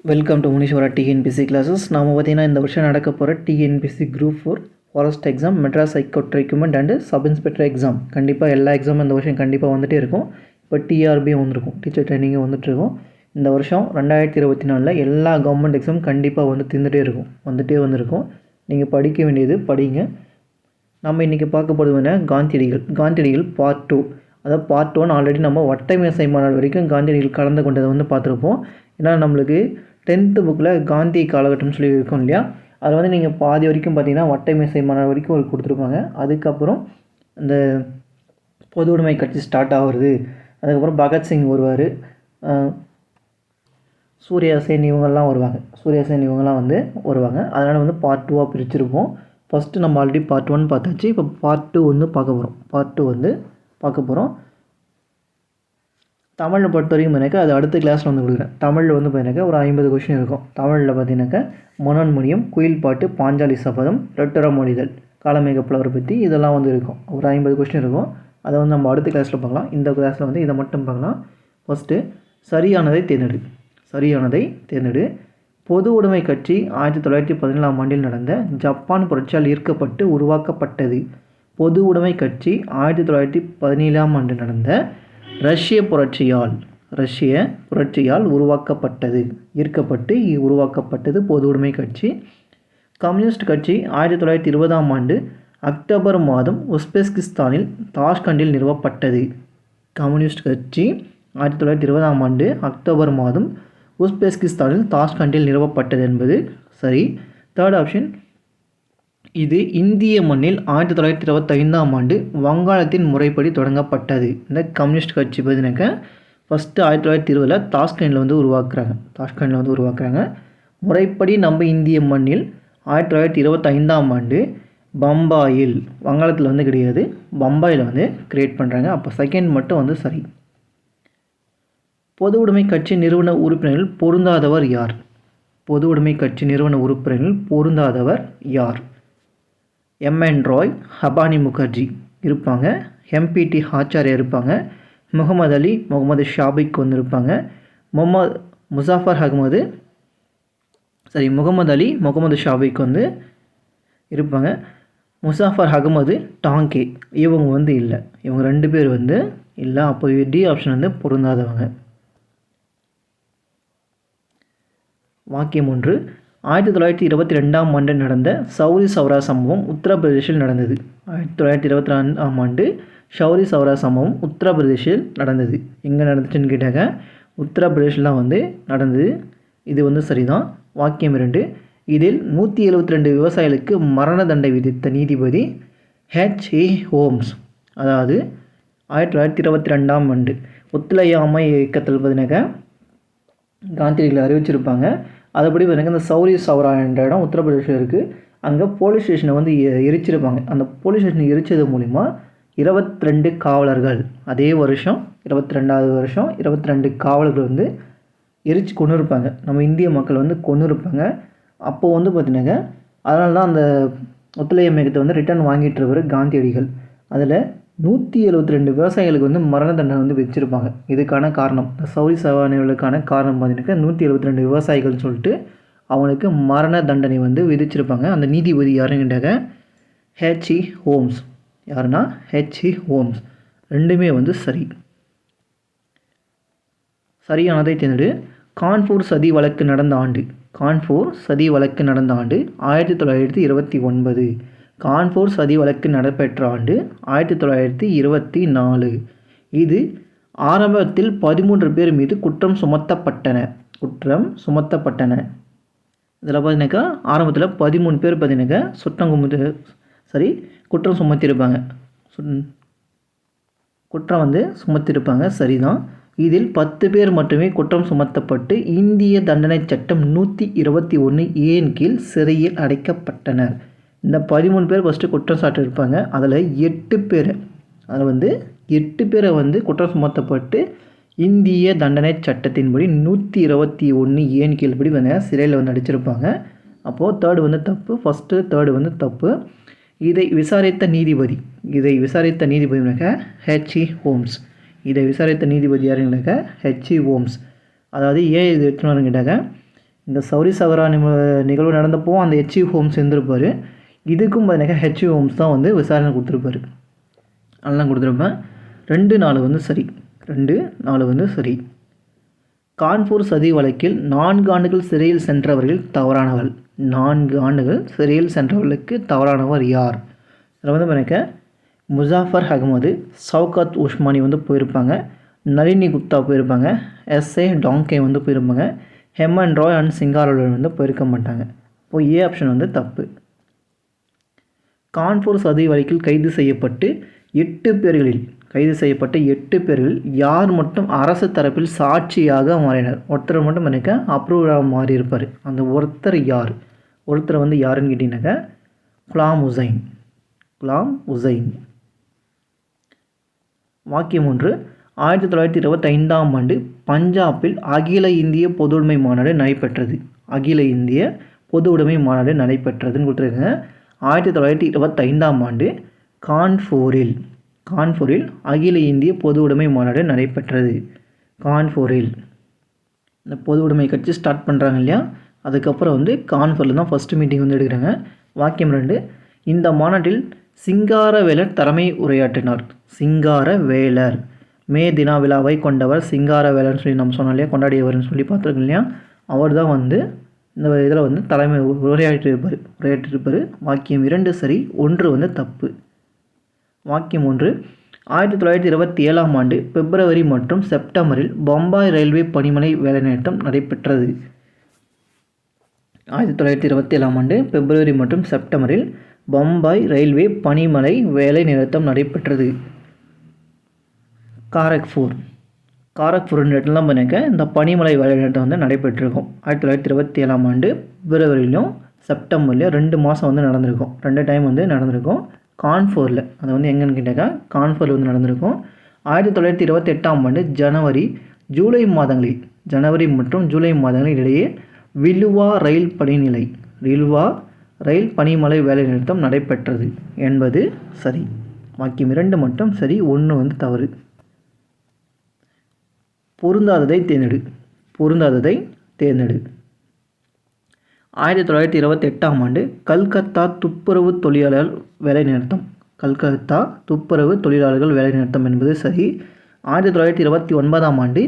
Welcome to Muneeswara TNPSC classes. நாம் பார்த்தீங்கன்னா இந்த வருஷம் நடக்க போகிற TNPSC group 4 forest exam, Madras high court recruitment and sub inspector exam கண்டிப்பாக எல்லா எக்ஸாமும் இந்த வருஷம் கண்டிப்பாக வந்துகிட்டே இருக்கும். இப்போ டிஆர்பியும் வந்திருக்கும், டீச்சர் ட்ரைனிங்கும் வந்துட்டுருக்கும். இந்த வருஷம் 2024 எல்லா கவர்மெண்ட் எக்ஸாம் கண்டிப்பாக வந்து வந்துகிட்டே வந்திருக்கும். நீங்கள் படிக்க வேண்டியது படிங்க. நம்ம இன்றைக்கி பார்க்க போகிறது காந்தியடிகள் பார்ட் 2. அதாவது பார்ட் 1 ஆல்ரெடி நம்ம ஒற்றைமேசை மாநாடு வரைக்கும் காந்தியடிகள் கலந்து கொண்டதை வந்து பார்த்துருப்போம். ஏன்னா நம்மளுக்கு 10th புக்கில் காந்தி காலகட்டம்னு சொல்லி இருக்கும் இல்லையா, அதில் வந்து நீங்கள் பாதி வரைக்கும் பார்த்தீங்கன்னா ஒற்றைமேசை மாநாடு வரைக்கும் ஒரு கொடுத்துருப்பாங்க. அதுக்கப்புறம் இந்த பொது உடைமை கட்சி ஸ்டார்ட் ஆகுறது, அதுக்கப்புறம் பகத்சிங் வருவார், சூர்யா சேன் இவங்கெல்லாம் வருவாங்க. அதனால் வந்து பார்ட் 2 பிரிச்சிருப்போம். ஃபஸ்ட்டு நம்ம ஆல்ரெடி பார்ட் 1 பார்த்தாச்சு. இப்போ பார்ட் 2 வந்து பார்க்க போகிறோம். தமிழில் பொறுத்த வரைக்கும் பார்த்தீங்கன்னா அது அடுத்த கிளாஸில் வந்து கொடுக்குறேன். தமிழில் வந்து பார்த்தீங்கன்னா ஒரு 50 கொஷின் இருக்கும். தமிழில் பார்த்தீங்கன்னாக்கா மனோன்மணியம், குயில் பாட்டு, பாஞ்சாலி சபதம், ரெட்டரமொழிதல், காலமேகப்புலவரை பற்றி இதெல்லாம் வந்து இருக்கும். ஒரு 50 கொஷின் இருக்கும். அதை வந்து நம்ம அடுத்த கிளாஸில் பார்க்கலாம். இந்த கிளாஸில் வந்து இதை மட்டும் பார்க்கலாம். ஃபஸ்ட்டு சரியானதை தேர்ந்தெடு. பொது உடைமை கட்சி 1917ஆம் ஆண்டில் நடந்த ஜப்பான் புரட்சியால் ஈர்க்கப்பட்டு உருவாக்கப்பட்டது. பொது உடைமை கட்சி 1917ஆம் ஆண்டு நடந்த ரஷ்ய புரட்சியால் உருவாக்கப்பட்டது பொது உடைமை கட்சி. கம்யூனிஸ்ட் கட்சி 1920ஆம் ஆண்டு அக்டோபர் மாதம் உஸ்பெஸ்கிஸ்தானில் தாஷ்கண்டில் நிறுவப்பட்டது. கம்யூனிஸ்ட் கட்சி 1920ஆம் ஆண்டு அக்டோபர் மாதம் உஸ்பெஸ்கிஸ்தானில் தாஷ்கண்டில் நிறுவப்பட்டது என்பது சரி. தேர்ட் ஆப்ஷன், இது இந்திய மண்ணில் 1925ஆம் ஆண்டு வங்காளத்தின் முறைப்படி தொடங்கப்பட்டது. இந்த கம்யூனிஸ்ட் கட்சி பார்த்தீங்கன்னாக்கா ஃபஸ்ட்டு 1920 தாஷ்கண்டில் வந்து உருவாக்குறாங்க. முறைப்படி நம்ம இந்திய மண்ணில் 1925ஆம் ஆண்டு பம்பாயில், வங்காளத்தில் வந்து கிடையாது, பம்பாயில் வந்து கிரியேட் பண்ணுறாங்க. அப்போ செகண்ட் மட்டும் வந்து சரி. பொது உடைமை கட்சி நிறுவன உறுப்பினர்கள் பொருந்தாதவர் யார்? MN ராய், ஹபானி முகர்ஜி இருப்பாங்க. MPT ஆச்சாரியா இருப்பாங்க. முகமது அலி, முகமது ஷாபிக் வந்து இருப்பாங்க. முகமது அலி, முகமது ஷாபிக் வந்து இருப்பாங்க. முசாஃபர் அகமது டாங்கே இவங்க வந்து இல்லை. இவங்க 2 பேர் வந்து இல்லை. அப்போ டி ஆப்ஷன் வந்து பொருந்தாதவங்க. வாக்கியம் 1, 1922ஆம் ஆண்டு நடந்த சௌரி சௌரா சம்பவம் உத்தரப்பிரதேசில் நடந்தது. 1922ஆம் ஆண்டு சௌரி சௌரா சம்பவம் உத்தரப்பிரதேசில் நடந்தது. எங்கே நடந்துச்சுன்னு கேட்டாங்க, உத்தரப்பிரதேசில் தான் வந்து நடந்தது. இது வந்து சரிதான். வாக்கியம் 2, இதில் 172 விவசாயிகளுக்கு மரண தண்டனை விதித்த நீதிபதி H.E. ஹோம்ஸ். அதாவது 1922ஆம் ஆண்டு ஒத்துழையாமை இயக்கத்தில் பார்த்தீங்கன்னாக்கா காந்தியடிகளை அறிவிச்சிருப்பாங்க. அதுபடி பார்த்தீங்கன்னா இந்த சௌரி சௌரா என்ற இடம் உத்தரப்பிரதேசில் இருக்குது. அங்கே போலீஸ் ஸ்டேஷனை வந்து எரிச்சிருப்பாங்க. அந்த போலீஸ் ஸ்டேஷனை எரிச்சது மூலிமா 22 காவலர்கள், அதே வருஷம் 22வது வருஷம் 22 காவலர்கள் வந்து எரிச்சு கொண்டு இருப்பாங்க. நம்ம இந்திய மக்கள் வந்து கொண்டு இருப்பாங்க. அப்போது வந்து பார்த்தினாக்க அதனால தான் அந்த ஒத்துழையாமை இயக்கத்தை வந்து ரிட்டர்ன் வாங்கிட்டு இருப்பார் காந்தியடிகள். அதில் 172 விவசாயிகளுக்கு வந்து மரண தண்டனை வந்து வச்சுருப்பாங்க. இதுக்கான காரணம், இந்த சௌரி சவானிகளுக்கான காரணம் பார்த்தீங்கன்னாக்கா 172 விவசாயிகள்னு சொல்லிட்டு அவங்களுக்கு மரண தண்டனை வந்து விதிச்சிருப்பாங்க. அந்த நீதிபதி யாருங்கிட்டாங்க H.E. ஹோம்ஸ். யாருன்னா H.E. ஹோம்ஸ். 2மே வந்து சரி. சரியானதை தேர்ந்தெடு. கான்பூர் சதி வழக்கு நடந்த ஆண்டு 1929. கான்பூர் சதி வழக்கு நடைபெற்ற ஆண்டு 1924. இது ஆரம்பத்தில் 13 பேர் மீது குற்றம் சுமத்தப்பட்டன. இதில் பார்த்தீங்கன்னாக்கா ஆரம்பத்தில் 13 பேர் பார்த்தீங்கன்னாக்கா குற்றம் சுமத்திருப்பாங்க. சரிதான். இதில் 10 பேர் மட்டுமே குற்றம் சுமத்தப்பட்டு இந்திய தண்டனை சட்டம் 121A கீழ் சிறையில் அடைக்கப்பட்டனர். இந்த 13 பேர் ஃபஸ்ட்டு குற்றம் சாட்டியிருப்பாங்க. அதில் 8 பேரை வந்து குற்றம் சுமத்தப்பட்டு இந்திய தண்டனை சட்டத்தின்படி 121A கீழ்படி வந்து சிறையில் வந்து அடிச்சிருப்பாங்க. அப்போது தேர்டு வந்து தப்பு. ஃபஸ்ட்டு தேர்டு வந்து தப்பு. இதை விசாரித்த நீதிபதி H.E. ஹோம்ஸ். இதை விசாரித்த நீதிபதி யாருங்கனாக்கா H.E. ஹோம்ஸ். அதாவது ஏன் இது எடுத்துன்னு கேட்டாங்க, இந்த சௌரி சவரா நிகழ்வு நடந்தப்போ அந்த ஹெச்இ ஹோம்ஸ் இருந்திருப்பார். இதுக்கும் பார்த்தீங்கன்னா ஹெச்இ ஹோம்ஸ் தான் வந்து விசாரணை கொடுத்துருப்பாரு. அதெல்லாம் கொடுத்துருப்பேன். 2, 4 வந்து சரி. 2, 4 வந்து சரி. கான்பூர் சதி வழக்கில் 4 ஆண்டுகள் சிறையில் சென்றவர்கள் தவறானவர். 4 ஆண்டுகள் சிறையில் சென்றவர்களுக்கு தவறானவர் யார்? இதில் வந்து எனக்கு முசாஃபர் அகமது, சவுகாத் உஸ்மானி வந்து போயிருப்பாங்க. நளினி குப்தா போயிருப்பாங்க. எஸ்ஏ டாங்கே வந்து போயிருப்பாங்க. ஹெமன் ராய் அண்ட் சிங்காரவேலர் வந்து போயிருக்க மாட்டாங்க. இப்போ ஏ ஆப்ஷன் வந்து தப்பு. கான்பூர் சதி வழக்கில் கைது செய்யப்பட்ட 8 பேரில் யார் மட்டும் அரசு தரப்பில் சாட்சியாக மாறினார்? ஒருத்தர் மட்டும் எனக்கு அப்ரூவராக மாறி இருப்பார். அந்த ஒருத்தர் யார்? ஒருத்தர் வந்து யாருன்னு கேட்டிங்கனாக்கா குலாம் உசைன். வாக்கியம் 1. 1925ஆம் ஆண்டு பஞ்சாபில் அகில இந்திய பொதுவுடைமை மாநாடு நடைபெற்றது. அகில இந்திய பொதுவுடைமை மாநாடு நடைபெற்றதுன்னு கொடுத்துருக்காங்க. 1925ஆம் ஆண்டு கான்பூரில் அகில இந்திய பொது உடைமை மாநாடு நடைபெற்றது. கான்பூரில் இந்த பொது உடைமை கட்சி ஸ்டார்ட் பண்ணுறாங்க இல்லையா, அதுக்கப்புறம் வந்து கான்பூரில் தான் ஃபஸ்ட்டு மீட்டிங் வந்து எடுக்கிறாங்க. வாக்கியம் 2. இந்த மாநாட்டில் சிங்காரவேலர் தலைமை உரையாற்றினார். சிங்காரவேலர் மே தின விழாவை கொண்டவர் சிங்காரவேலர்னு சொல்லி நம்ம சொன்னோம் இல்லையா, கொண்டாடியவர்னு சொல்லி பார்த்துருக்கோம் இல்லையா, அவர் தான் வந்து இந்த இதில் வந்து தலைமை உரையாற்றியிருப்பார். வாக்கியம் 2 சரி, 1 வந்து தப்பு. வாக்கியம் 1. 1927ஆம் ஆண்டு பிப்ரவரி மற்றும் செப்டம்பரில் பம்பாய் ரயில்வே பணிமனை வேலைநிறுத்தம் நடைபெற்றது. 1927ஆம் ஆண்டு பிப்ரவரி மற்றும் செப்டம்பரில் பம்பாய் ரயில்வே பணிமனை வேலை நிறுத்தம் நடைபெற்றது. காரக்பூர் இடத்துலாம் பண்ணிக்க இந்த பனிமலை வேலைநிறுத்தம் வந்து நடைபெற்றிருக்கும். 1927ஆம் ஆண்டு பிப்ரவரியிலும் செப்டம்பர்லையும் 2 மாதம் வந்து நடந்திருக்கும். 2 டைம் வந்து நடந்திருக்கும். கான்பூரில் அது வந்து எங்கன்னு கேட்டாக்கா கான்பூரில் வந்து நடந்திருக்கும். 1928ஆம் ஆண்டு ஜனவரி மற்றும் ஜூலை மாதங்களில் இடையே வில்வா ரயில் பனிமலை வேலைநிறுத்தம் நடைபெற்றது என்பது சரி. வாக்கியம் 2 மட்டும் சரி, 1 வந்து தவறு. பொருந்தாததை தேர்ந்தெடு. 1928ஆம் ஆண்டு கல்கத்தா துப்புரவு தொழிலாளர் வேலைநிறுத்தம் என்பது சரி. 1929ஆம் ஆண்டு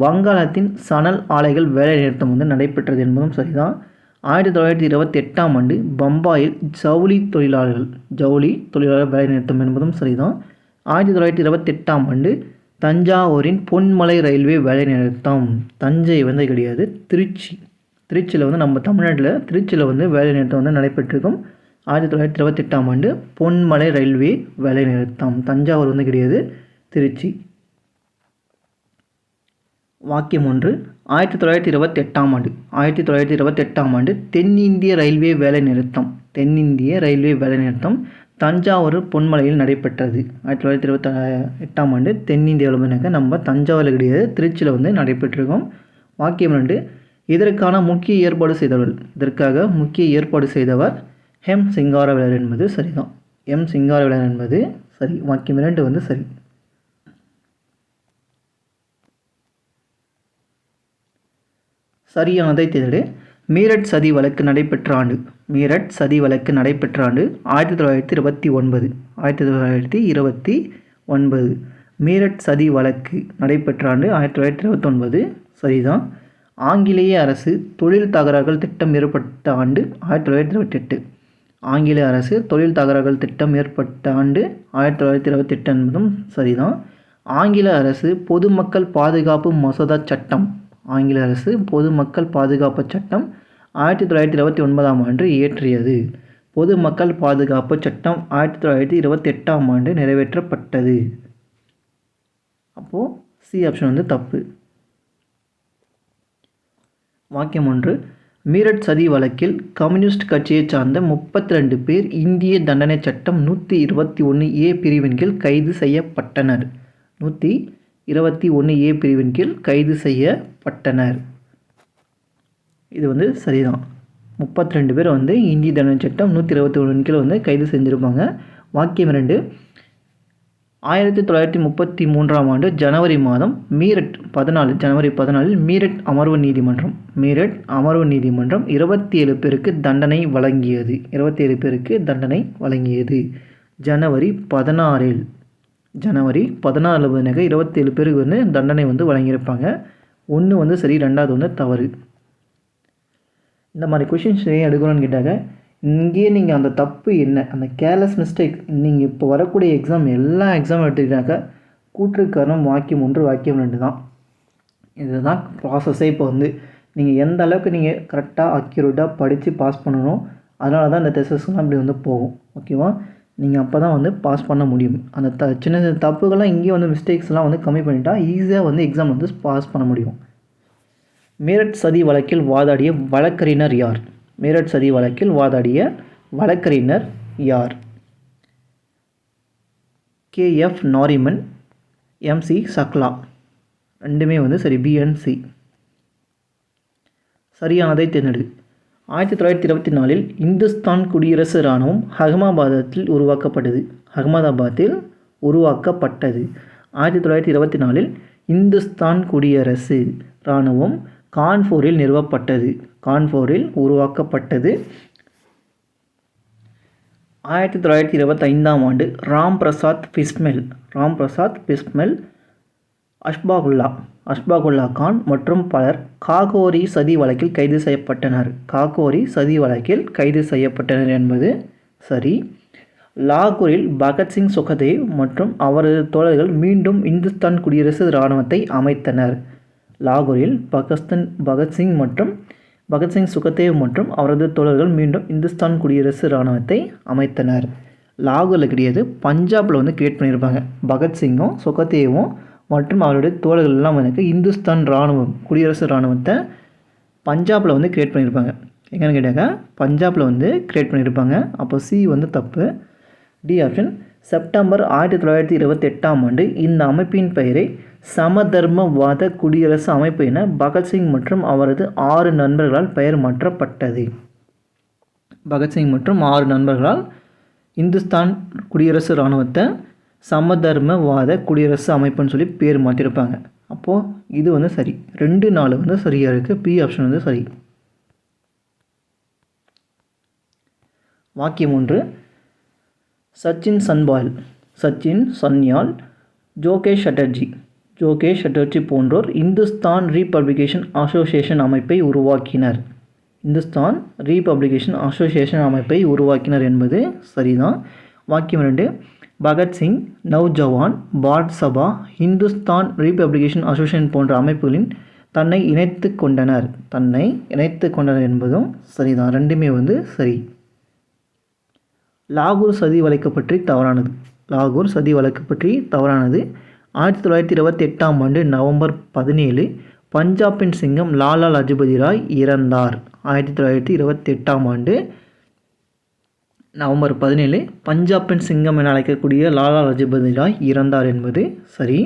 வங்காளத்தின் சணல் ஆலைகள் வேலைநிறுத்தம் வந்து நடைபெற்றது என்பதும் சரிதான். 1928ஆம் ஆண்டு பம்பாயில் ஜவுளி தொழிலாளர் வேலைநிறுத்தம் என்பதும் சரிதான். 1928ஆம் ஆண்டு தஞ்சாவூரின் பொன்மலை ரயில்வே வேலைநிறுத்தம். தஞ்சை வந்து கிடையாது, திருச்சியில் வந்து நம்ம தமிழ்நாட்டில் திருச்சியில் வந்து வேலைநிறுத்தம் வந்து நடைபெற்றிருக்கும். 1928ஆம் ஆண்டு பொன்மலை ரயில்வே வேலைநிறுத்தம். தஞ்சாவூர் வந்து கிடையாது, திருச்சி. வாக்கியம் 1. 1928ஆம் ஆண்டு தென்னிந்திய ரயில்வே வேலைநிறுத்தம் தஞ்சாவூர் பொன்மலையில் நடைபெற்றது. 1928ஆம் ஆண்டு தென்னிந்தியாவில் நம்ம தஞ்சாவூரில் கிடையாது, திருச்சியில் வந்து நடைபெற்றிருக்கோம். வாக்கியம் 2. இதற்காக முக்கிய ஏற்பாடு செய்தவர் எம் சிங்காரவேலர் என்பது சரிதான். எம் சிங்காரவேலர் என்பது சரி. வாக்கியம் 2 வந்து சரி. சரியானதை தேர்ந்தெடு. மீரட் சதி வழக்கு நடைபெற்ற ஆண்டு 1929. மீரட் சதி வழக்கு நடைபெற்ற ஆண்டு 1929 சரிதான். ஆங்கிலேய அரசு தொழில் தகராறுகள் திட்டம் ஏற்பட்ட ஆண்டு 1928. ஆங்கிலேய அரசு தொழில் தகராறுகள் திட்டம் ஏற்பட்ட ஆண்டு 1928 என்பதும் சரிதான். ஆங்கில அரசு பொதுமக்கள் பாதுகாப்பு மசோதா சட்டம் 1929ஆம் ஆண்டு இயற்றியது. பொதுமக்கள் பாதுகாப்பு சட்டம் 1928ஆம் ஆண்டு நிறைவேற்றப்பட்டது. அப்போது சி ஆப்ஷன் வந்து தப்பு. வாக்கியம் 1. மீரட் சதி வழக்கில் கம்யூனிஸ்ட் கட்சியைச் சார்ந்த 32 பேர் இந்திய தண்டனை சட்டம் 121A பிரிவின் கீழ் கைது செய்யப்பட்டனர். 121A பிரிவின் கீழ் கைது செய்யப்பட்டனர். இது வந்து சரிதான். 32 பேர் வந்து இந்திய தண்டனை சட்டம் 121 கீழ் வந்து கைது செஞ்சுருப்பாங்க. வாக்கியம் 2. 1933ஆம் ஆண்டு ஜனவரி மாதம் ஜனவரி 14 மீரட் அமர்வு நீதிமன்றம் 27 பேருக்கு தண்டனை வழங்கியது. ஜனவரி 16 27 பேருக்கு வந்து தண்டனை வந்து வழங்கியிருப்பாங்க. ஒன்று வந்து சரி, ரெண்டாவது வந்து தவறு. இந்த மாதிரி கொஷின்ஸ் ஏன் எடுக்கணும்னு கேட்டாங்க, இங்கேயே நீங்கள் அந்த தப்பு என்ன, அந்த கேர்லெஸ் மிஸ்டேக், நீங்கள் இப்போ வரக்கூடிய எக்ஸாம் எல்லா எக்ஸாம் எடுத்துக்கிட்டாக்கா கூற்று காரணம் வாக்கியம் 1 வாக்கியம் 2 தான். இதுதான் ப்ராசஸே. இப்போ வந்து நீங்கள் எந்த அளவுக்கு நீங்கள் கரெக்டாக அக்யூரேட்டாக படித்து பாஸ் பண்ணணும், அதனால தான் இந்த டெஸ்ட்ஸ்லாம் இப்படி வந்து போகும். ஓகேவா? நீங்கள் அப்போ தான் வந்து பாஸ் பண்ண முடியும். அந்த சின்ன சின்ன தப்புகள்லாம் இங்கேயே வந்து மிஸ்டேக்ஸ்லாம் வந்து கம்மி பண்ணிட்டா ஈஸியாக வந்து எக்ஸாம் வந்து பாஸ் பண்ண முடியும். மீரட் சதி வழக்கில் வாதாடிய வழக்கறிஞர் யார்? KF Nariman, MC சக்லா. ரெண்டுமே வந்து சரி, BNC. சரியானதை தேர்ந்தெடு. 1924 இந்துஸ்தான் குடியரசு இராணுவம் அகமதாபாத்தில் உருவாக்கப்பட்டது. 1924 இந்துஸ்தான் குடியரசு இராணுவம் கான்பூரில் நிறுவப்பட்டது. உருவாக்கப்பட்டது. 1925ஆம் ஆண்டு ராம் பிரசாத் பிஸ்மில், அஷ்பாகுல்லா கான் மற்றும் பலர் காகோரி சதி வழக்கில் கைது செய்யப்பட்டனர் என்பது சரி. லாகூரில் பகத்சிங் சுகதேவ் மற்றும் அவரது தோழர்கள் மீண்டும் இந்துஸ்தான் குடியரசு இராணுவத்தை அமைத்தனர். பகத்சிங் சுகதேவ் மற்றும் அவரது தோழர்கள் மீண்டும் இந்துஸ்தான் குடியரசு இராணுவத்தை அமைத்தனர். லாகூரில் கிடையாது, பஞ்சாபில் வந்து கிரியேட் பண்ணியிருப்பாங்க. பகத்சிங்கும் சுகதேவும் மற்றும் அவருடைய தோழர்கள் எல்லாம் வந்து இந்துஸ்தான் குடியரசு இராணுவத்தை பஞ்சாபில் வந்து கிரியேட் பண்ணியிருப்பாங்க. எங்கன்னு கேட்டாங்க, பஞ்சாபில் வந்து கிரியேட் பண்ணியிருப்பாங்க. அப்போ சி வந்து தப்பு. D option. செப்டம்பர் 1928ஆம் ஆண்டு இந்த அமைப்பின் பெயரை சமதர்மவாத குடியரசு அமைப்பு என பகத்சிங் மற்றும் அவரது 6 நண்பர்களால் பெயர் மாற்றப்பட்டது. இந்துஸ்தான் குடியரசு இராணுவத்தை சமதர்மவாத குடியரசு அமைப்புன்னு சொல்லி பேர் மாற்றிருப்பாங்க. அப்போது இது வந்து சரி. 2, 4 வந்து சரியாக இருக்குது. பி ஆப்ஷன் வந்து சரி. வாக்கியம் 1. சச்சின் சன்யால், ஜோகேஷ் சட்டர்ஜி போன்றோர் இந்துஸ்தான் ரீபப்ளிகேஷன் அசோசியேஷன் அமைப்பை உருவாக்கினர் என்பது சரிதான். வாக்கியம் 2. பகத்சிங், நவ்ஜவான், பாரத் சபா, இந்துஸ்தான் ரீபப்ளிகேஷன் அசோசியேஷன் போன்ற அமைப்புகளின் தன்னை இணைத்து கொண்டனர் என்பதும் சரிதான். ரெண்டுமே வந்து சரி. லாகூர் சதி வழக்கு பற்றி தவறானது. 1928ஆம் ஆண்டு நவம்பர் 17 பஞ்சாபின் சிங்கம் லாலா லஜபதி ராய் இறந்தார். 1928ஆம் ஆண்டு நவம்பர் 17 பஞ்சாபின் சிங்கம் என அழைக்கக்கூடிய லாலா லஜபதி ராய் இறந்தார் என்பது சரி.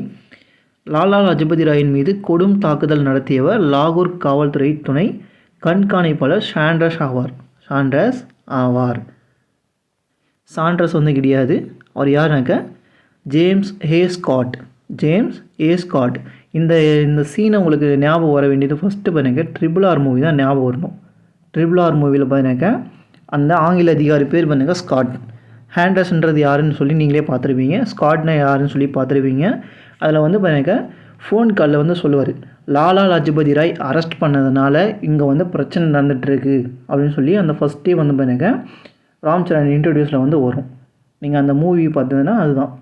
லாலா லஜபதி ராயின் மீது கொடும் தாக்குதல் நடத்தியவர் லாகூர் காவல்துறை துணை கண்காணிப்பாளர் சாண்ட்ரஸ் வந்து கிடையாது. அவர் யாருனாக்க ஜேம்ஸ் ஏ ஸ்காட். இந்த சீனை உங்களுக்கு ஞாபகம் வர வேண்டியது ஃபஸ்ட்டு பார்த்தீங்கன்னா RRR மூவி தான் ஞாபகம் வரணும். RRR மூவியில் பார்த்தீங்கன்னாக்கா அந்த ஆங்கில அதிகாரி பேர் பார்த்தீங்கன்னா ஸ்காட். ஹேண்ட்ரஸ்ன்றது யாருன்னு சொல்லி நீங்களே பார்த்துருப்பீங்க. ஸ்காட்னா யாருன்னு சொல்லி பார்த்துருப்பீங்க. அதில் வந்து பார்த்தீங்கன்னாக்கா ஃபோன் காலில் வந்து சொல்லுவார், லாலா லஜபதி ராய் அரெஸ்ட் பண்ணதுனால இங்கே வந்து பிரச்சனை நடந்துகிட்ருக்கு அப்படின்னு சொல்லி அந்த ஃபஸ்ட்டே வந்து பார்த்தீங்கன்னாக்கா ராம் சரண் இன்ட்ரடியூஸில் வந்து வரும். நீங்கள் அந்த மூவி பார்த்ததுன்னா அதுதான்.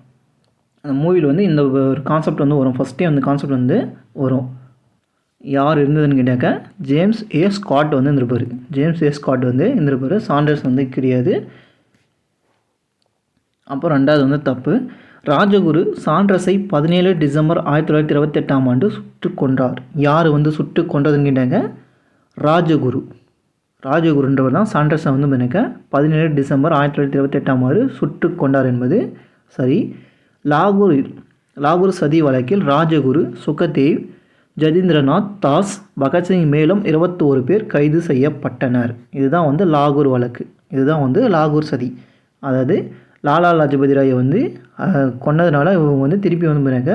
அந்த மூவியில் வந்து இந்த ஒரு கான்செப்ட் வந்து வரும். ஃபஸ்ட்டே அந்த கான்செப்ட் வந்து வரும். யார் இருந்ததுன்னு கேட்டாக்கா ஜேம்ஸ் ஏ ஸ்காட் வந்து இருந்திருப்பார். சாண்டர்ஸ் வந்து கிடையாது. அப்போ ரெண்டாவது வந்து தப்பு. ராஜகுரு சாண்ட்ரஸை 17 டிசம்பர் 1928ஆம் ஆண்டு சுட்டு கொன்றார். யார் வந்து சுட்டு கொன்றதுன்னு கேட்டாங்க ராஜகுருன்றவர் தான் சாண்ட்ரஸை வந்து எனக்கு 17 டிசம்பர் 1928ஆம் ஆண்டு சுட்டு கொண்டார் என்பது சரி. லாகூர் சதி வழக்கில் ராஜகுரு, சுகதேவ், ஜதீந்திரநாத் தாஸ், பகத்சிங் மேலும் 21 பேர் கைது செய்யப்பட்டனர். இதுதான் வந்து லாகூர் வழக்கு. இதுதான் வந்து லாகூர் சதி. அதாவது லாலா லஜபதி ராயை வந்து கொன்னதுனால இவங்க வந்து திருப்பி வந்து பாருங்க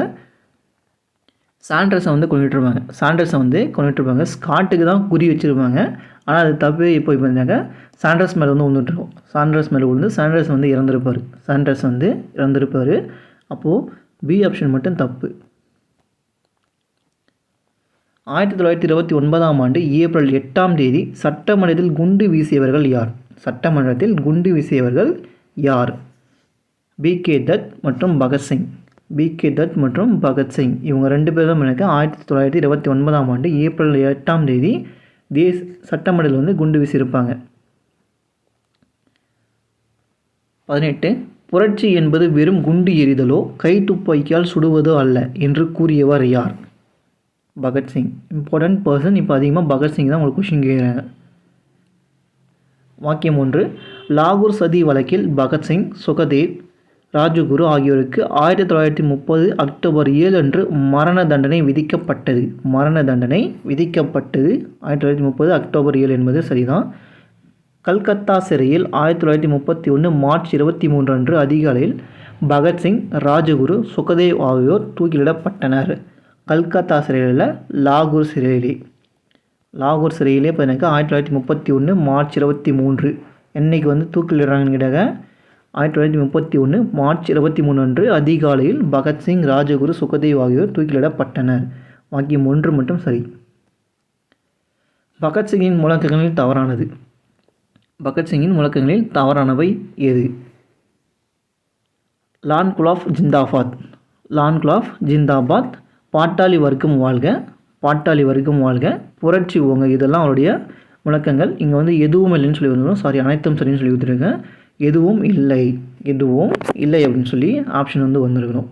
சாண்டர்ஸை வந்து கொண்டுட்டுருப்பாங்க. ஸ்காட்டுக்கு தான் குறி வச்சுருப்பாங்க. ஆனால் அது தப்பு. இப்போ பார்த்தீங்கன்னாக்கா சாண்டர்ஸ் மேலே வந்து விழுந்துட்டுருக்கோம். சாண்டர்ஸ் வந்து இறந்துருப்பார். அப்போது பி ஆப்ஷன் மட்டும் தப்பு. 1929ஆம் ஆண்டு ஏப்ரல் 8ஆம் தேதி சட்டமன்றத்தில் குண்டு வீசியவர்கள் யார்? B.K. தத் மற்றும் பகத்சிங் இவங்க 2 பேர் தான் எனக்கு 1929ஆம் ஆண்டு ஏப்ரல் 8ஆம் தேதி சட்டமன்றத்தில் வந்து குண்டு வீசியிருப்பாங்க. 18 புரட்சி என்பது வெறும் குண்டு எறிதலோ கைத்துப்பாக்கியால் சுடுவதோ அல்ல என்று கூறியவர் யார்? பகத்சிங். Important person. இப்போ அதிகமாக பகத்சிங் தான் உங்களுக்கு கொஷின் கேட்குறாங்க. வாக்கியம் 1 லாகூர் சதி வழக்கில் பகத்சிங், சுகதேவ், ராஜகுரு ஆகியோருக்கு 1930 அக்டோபர் 7 அன்று மரண தண்டனை விதிக்கப்பட்டது. 1930 அக்டோபர் 7 என்பது சரிதான். கல்கத்தா சிறையில் 1931 மார்ச் 23 அன்று அதிகாலையில் பகத்சிங், ராஜகுரு, சுகதேவ் ஆகியோர் தூக்கிலிடப்பட்டனர். கல்கத்தா சிறையில் லாகூர் சிறையிலே பார்த்தீங்கன்னா 1931 மார்ச் 23 என்னைக்கு வந்து தூக்கிலிடுறாங்கன்னு கேட்டாங்க 1931 மார்ச் 23 அன்று அதிகாலையில் பகத்சிங், ராஜகுரு, சுகதேவ் ஆகியோர் தூக்கிலிடப்பட்டனர். வாக்கியம் 1 மட்டும் சரி. பகத்சிங்கின் முழக்கங்களில் தவறானவை எது? லான்குலாஃப் ஜிந்தாபாத், பாட்டாளி வர்க்கம் வாழ்க, புரட்சி ஓங்க, இதெல்லாம் அவருடைய முழக்கங்கள். இங்கே வந்து எதுவும் இல்லைன்னு சொல்லி வந்துடும். அனைத்தும் சரின்னு சொல்லி கொடுத்துருக்கேன். எதுவும் இல்லை அப்படின்னு சொல்லி ஆப்ஷன் வந்து வந்திருக்கணும்.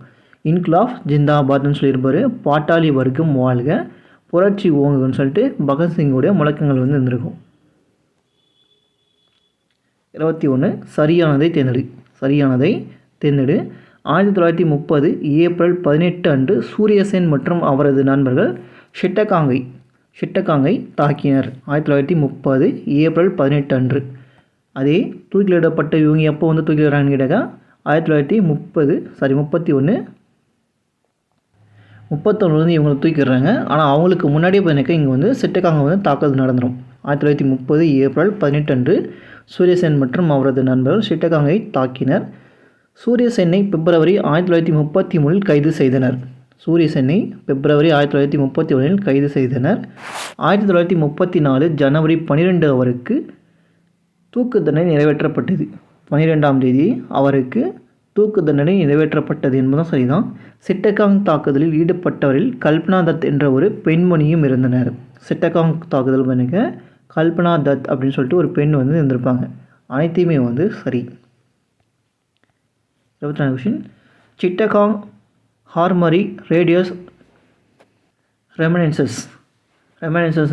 இன்குலாஃப் ஜிந்தாபாத்னு சொல்லியிருப்பார். பாட்டாளி வர்க்கம் வாழ்க, புரட்சி ஓங்குன்னு சொல்லிட்டு பகத்சிங்குடைய முழக்கங்கள் வந்து இருந்திருக்கும். 21 சரியானதை தேர்ந்தெடு. 1930 ஏப்ரல் 18 அன்று சூரியசேன் மற்றும் அவரது நண்பர்கள் ஷிட்டகாங்கை தாக்கினர். 1930 ஏப்ரல் 18 அன்று. அதே தூக்கிலிடப்பட்ட இவங்க எப்போ வந்து தூக்கிலிடுறாங்கன்னு கேட்டாக்கா 1931 வந்து இவங்களை தூக்கிடுறாங்க. ஆனால் அவங்களுக்கு முன்னாடியே பார்த்தீங்கன்னா இங்கே வந்து ஷிட்டகாங்கை வந்து தாக்குதல் நடந்துடும். 1930 ஏப்ரல் 18 அன்று சூரியசேன் மற்றும் அவரது நண்பர்கள் ஷிட்டகாங்கை தாக்கினர். சூரியசேனை பிப்ரவரி 1933 கைது செய்தனர். 1934 ஜனவரி 12 அவருக்கு தூக்கு தண்டனை நிறைவேற்றப்பட்டது. 12ஆம் தேதி அவருக்கு தூக்கு தண்டனை நிறைவேற்றப்பட்டது என்பதும் சரிதான். ஷிட்டகாங் தாக்குதலில் ஈடுபட்டவரில் கல்பனா தத் என்ற ஒரு பெண்மணியும் இருந்தனர். ஷிட்டகாங் தாக்குதல் பண்ணுங்க கல்பனா தத் அப்படின்னு சொல்லிட்டு ஒரு பெண் வந்து இருந்திருப்பாங்க. அனைத்தையுமே வந்து சரி. 24 கொஷின். சிட்டகாங் ஹார்மரி ரேடியஸ் ரெமனன்சஸ்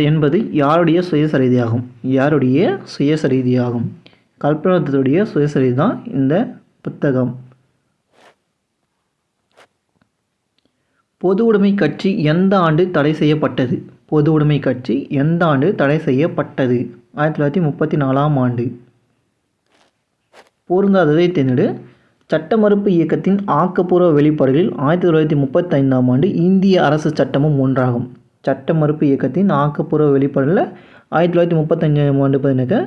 என்பது யாருடைய சுயசரிதியாகும்? கல்பனாத்துடைய சுயசரிதை தான் இந்த புத்தகம். பொது உடைமை கட்சி எந்த ஆண்டு தடை செய்யப்பட்டது? 1934ஆம் ஆண்டு. பொருந்தாததை தேர்ந்தெடு. சட்ட மறுப்பு இயக்கத்தின் ஆக்கப்பூர்வ வெளிப்பாடுகளில் 1935ஆம் ஆண்டு இந்திய அரசு சட்டமும் ஒன்றாகும். சட்ட மறுப்பு இயக்கத்தின் ஆக்கப்பூர்வ வெளிப்பாடுகளில் 1935ஆம் ஆண்டு பார்த்தீங்கன்னாக்கா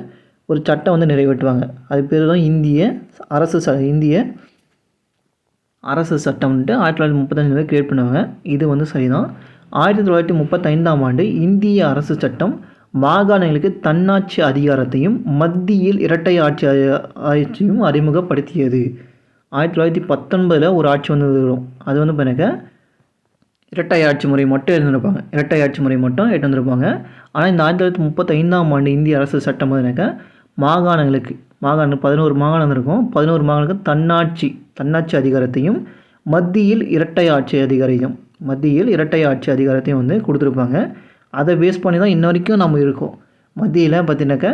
ஒரு சட்டம் வந்து நிறைவேற்றுவாங்க. அது பேர் தான் இந்திய அரசு சட்டம்ன்ட்டு 1935 கிரியேட் பண்ணுவாங்க. இது வந்து சரிதான். 1935ஆம் ஆண்டு இந்திய அரசு சட்டம் மாகாணங்களுக்கு தன்னாட்சி அதிகாரத்தையும் மத்தியில் இரட்டை ஆட்சியும் அறிமுகப்படுத்தியது. 1919 ஒரு ஆட்சி வந்து வரும். அது வந்து பார்த்தீங்கன்னா இரட்டை ஆட்சி முறை மட்டும் எடுத்துருப்பாங்க. ஆனால் இந்த 1935ஆம் ஆண்டு இந்திய அரசு சட்டம் பார்த்தீங்கன்னாக்கா மாகாணங்களுக்கு 11 மாகாணம் இருக்கும். 11 மாகாணங்களுக்கு தன்னாட்சி அதிகாரத்தையும் மத்தியில் இரட்டை ஆட்சி அதிகாரத்தையும் வந்து கொடுத்துருப்பாங்க. அதை பேஸ் பண்ணி தான் இன்ன வரைக்கும் நம்ம இருக்கோம். மத்தியில் பார்த்தீங்கன்னாக்கா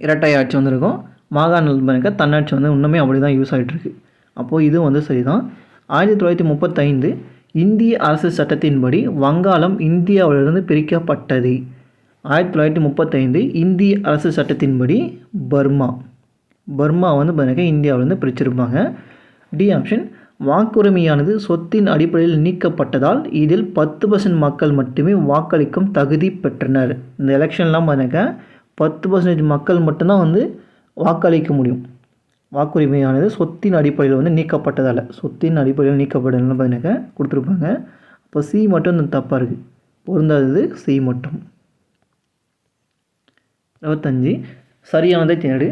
இரட்டை ஆட்சி வந்துருக்கும். மாகாணங்கள் பார்த்தீங்கன்னா தன்னாட்சி வந்து இன்னுமே அப்படி தான் யூஸ் ஆகிட்டுருக்கு. அப்போது இது வந்து சரிதான். 1935 இந்திய அரசு சட்டத்தின்படி வங்காளம் இந்தியாவிலிருந்து பிரிக்கப்பட்டது. 1935 இந்திய அரசு சட்டத்தின்படி பர்மா வந்து பார்த்தீங்கன்னா இந்தியாவிலேருந்து பிரிச்சிருப்பாங்க. டி ஆப்ஷன் வாக்குரிமையானது சொத்தின் அடிப்படையில் நீக்கப்பட்டதால் இதில் 10% மக்கள் மட்டுமே வாக்களிக்கும் தகுதி பெற்றனர். இந்த எலெக்ஷன்லாம் பார்த்தீங்கன்னா 10% மக்கள் மட்டும்தான் வந்து வாக்களிக்க முடியும். வாக்குரிமையானது சொத்தின் அடிப்படையில் வந்து நீக்கப்பட்டதால், சொத்தின் அடிப்படையில் நீக்கப்பட்டதுன்னு பார்த்தீங்கன்னா கொடுத்துருப்பாங்க. இப்போ சி மட்டும் தப்பாக இருக்குது, பொருந்தாதது சி மட்டும். 25 சரியானதை தேடு.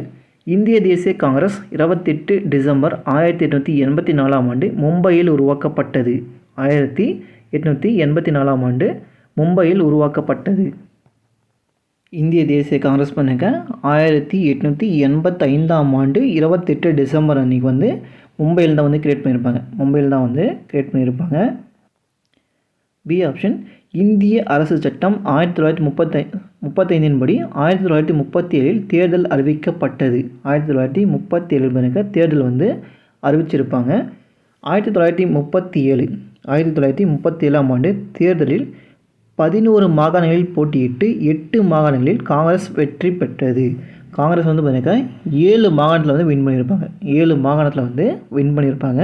இந்திய தேசிய காங்கிரஸ் 28 டிசம்பர் 1884 மும்பையில் உருவாக்கப்பட்டது. 1884 ஆண்டு மும்பையில் உருவாக்கப்பட்டது. இந்திய தேசிய காங்கிரஸ் பண்ணுங்க 1885 28 டிசம்பர் அன்றைக்கி வந்து மும்பையில் தான் வந்து கிரியேட் பண்ணியிருப்பாங்க. பி ஆப்ஷன் இந்திய அரசு சட்டம் 1935 படி 1937 தேர்தல் அறிவிக்கப்பட்டது. 1937 தேர்தல் வந்து அறிவிச்சிருப்பாங்க. 1937 தேர்தலில் 11 மாகாணங்களில் போட்டியிட்டு 8 மாகாணங்களில் காங்கிரஸ் வெற்றி பெற்றது. காங்கிரஸ் வந்து பார்த்தீங்கன்னா 7 மாகாணத்தில் வந்து வின் பண்ணியிருப்பாங்க.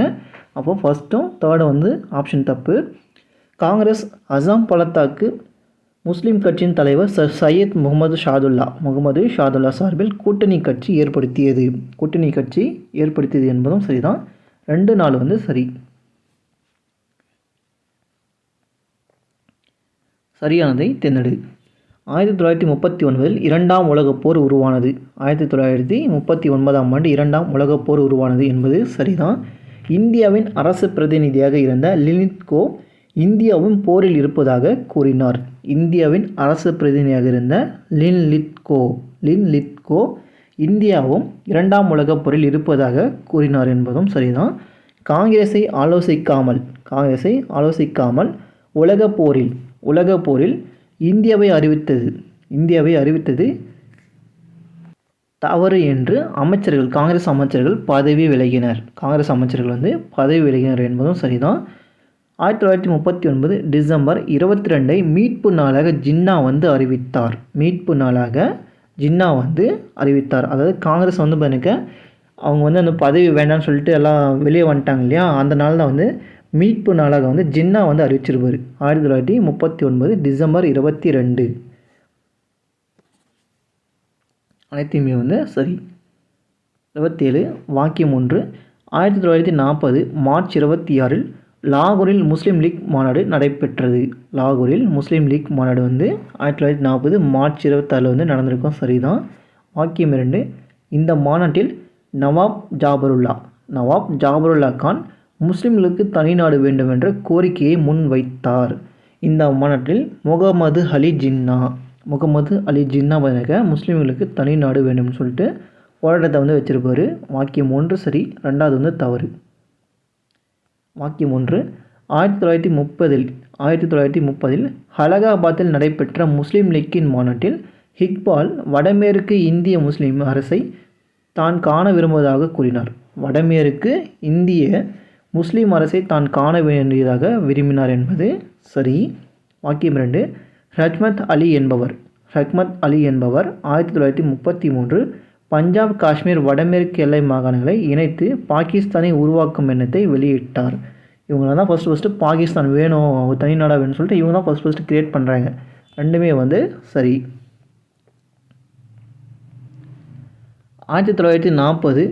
அப்போது ஃபஸ்ட்டும் தேர்டும் வந்து ஆப்ஷன் தப்பு. காங்கிரஸ் அசாம் பள்ளத்தாக்கு முஸ்லீம் கட்சியின் தலைவர் சையத் முகமது ஷாதுல்லா சார்பில் கூட்டணி கட்சி ஏற்படுத்தியது என்பதும் சரிதான். 2 4 வந்து சரி. சரியானதை தேர்ந்தெடு. 1939 இரண்டாம் உலகப் போர் உருவானது. 1939 இரண்டாம் உலகப் போர் உருவானது என்பது சரிதான். இந்தியாவின் அரசு பிரதிநிதியாக இருந்த லின்லித்கோ இந்தியாவும் போரில் இருப்பதாக கூறினார். இந்தியாவின் அரசு பிரதிநிதியாக இருந்த லின்லித்கோ இந்தியாவும் இரண்டாம் உலகப் போரில் இருப்பதாக கூறினார் என்பதும் சரிதான். காங்கிரஸை ஆலோசிக்காமல் உலகப் போரில் இந்தியாவை அறிவித்தது தவறு என்று காங்கிரஸ் அமைச்சர்கள் பதவி விலகினர். என்பதும் சரிதான். 1939 டிசம்பர் 22 மீட்பு நாளாக ஜின்னா வந்து அறிவித்தார். அதாவது காங்கிரஸ் வந்து பண்ணிக்க அவங்க வந்து அந்த பதவி வேண்டாம்னு சொல்லிட்டு எல்லாம் வெளியே வந்துட்டாங்க இல்லையா, அந்த நாள் தான் வந்து மீட்பு நாளாக வந்து ஜின்னா வந்து அறிவிச்சிருப்பார். 1939 டிசம்பர் 22. அனைத்துமே வந்து சரி. 27 வாக்கியம் 1 1940 மார்ச் 26 லாகூரில் முஸ்லீம் லீக் மாநாடு நடைபெற்றது. முஸ்லீம் லீக் மாநாடு வந்து 1940 மார்ச் 26 வந்து நடந்திருக்கும். சரிதான். வாக்கியம் 2 இந்த மாநாட்டில் நவாப் ஜாபருல்லா கான் முஸ்லிம்களுக்கு தனிநாடு வேண்டும் என்ற கோரிக்கையை முன்வைத்தார். இந்த மாநாட்டில் முகமது அலி ஜின்னா முஸ்லிம்களுக்கு தனிநாடு வேண்டும்னு சொல்லிட்டு போராட்டத்தை வந்து வச்சிருப்பார். வாக்கியம் 1 சரி, 2வது வந்து தவறு. வாக்கியம் 1 1930 அலகாபாத்தில் நடைபெற்ற முஸ்லீம் லீக்கின் மாநாட்டில் இக்பால் வடமேற்கு இந்திய முஸ்லீம் அரசை தான் காண விரும்புவதாக கூறினார். வடமேற்கு இந்திய முஸ்லீம் அரசை தான் காண வேண்டியதாக விரும்பினார் என்பது சரி. வாக்கியம் 2 ரஹ்மத் அலி என்பவர் 1933 பஞ்சாப் காஷ்மீர் வடமேற்கு எல்லை மாகாணங்களை இணைத்து பாகிஸ்தானை உருவாக்கும் எண்ணத்தை வெளியிட்டார். இவங்க தான் ஃபஸ்ட்டு பாகிஸ்தான் வேணும், அவங்க தனிநாடாக வேணும்னு சொல்லிட்டு இவங்க தான் ஃபஸ்ட்டு கிரியேட் பண்ணுறாங்க. ரெண்டுமே வந்து சரி. 1940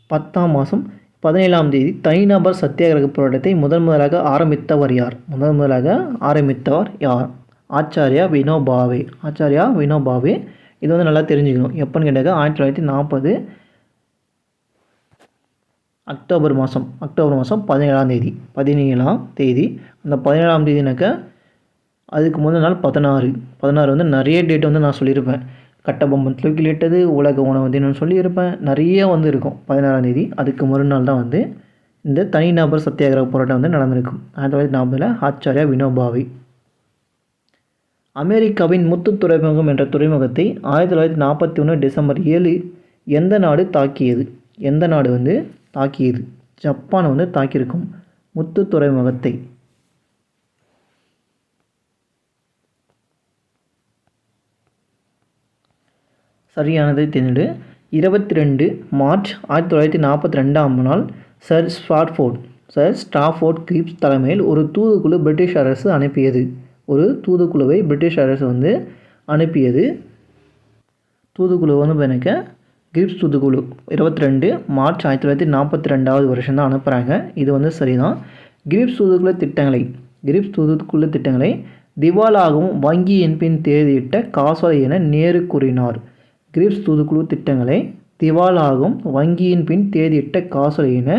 10ஆம் மாதம் 17ஆம் தேதி தனிநபர் சத்தியாகிரக போராட்டத்தை முதலாக ஆரம்பித்தவர் யார்? ஆச்சாரியா வினோபாவே. இது வந்து நல்லா தெரிஞ்சுக்கணும். எப்போன்னு கேட்டாக்க 1940 அக்டோபர் மாதம் 17ஆம் தேதி. அந்த 17ஆம் தேதினாக்க அதுக்கு முதல் நாள் 16 வந்து நிறைய டேட் வந்து நான் சொல்லியிருப்பேன். கட்டபொம்மன் தூக்கிலிட்டது, உலக உணவு தினம்னு சொல்லியிருப்பேன். நிறைய வந்து இருக்கும். 16ஆம் தேதி அதுக்கு மறுநாள் தான் வந்து இந்த தனிநபர் சத்தியாகிரக போராட்டம் வந்து நடந்திருக்கும். 1940 ஆச்சாரியா வினோபாவே. அமெரிக்காவின் முத்து துறைமுகம் என்ற துறைமுகத்தை 1941 டிசம்பர் 7 எந்த நாடு தாக்கியது? ஜப்பான் வந்து தாக்கியிருக்கும் முத்து துறைமுகத்தை. சரியானதை தேர்ந்தெடு. 22 மார்ச் 1942ஆம் நாள் சர் ஸ்ட்ராஃபோர்ட் கிரீப்ஸ் தலைமையில் ஒரு தூதுக்குழு பிரிட்டிஷ் அரசு அனுப்பியது. ஒரு தூதுக்குழுவை பிரிட்டிஷ் அரசு வந்து அனுப்பியது. தூதுக்குழு வந்து பார்த்தீங்கன்னாக்கா கிரிப்ஸ் தூதுக்குழு 22 மார்ச் 1942 வருஷம் தான் அனுப்புகிறாங்க. இது வந்து சரிதான். கிரிப்ஸ் தூதுக்குழு திட்டங்களை திவாலாகவும் வங்கி என்பின் தேதியிட்ட காசோலை என நேரு கூறினார். கிரிப்ஸ் தூதுக்குழு திட்டங்களை திவாலாகவும் வங்கியின் பின் தேதியிட்ட காசோலை என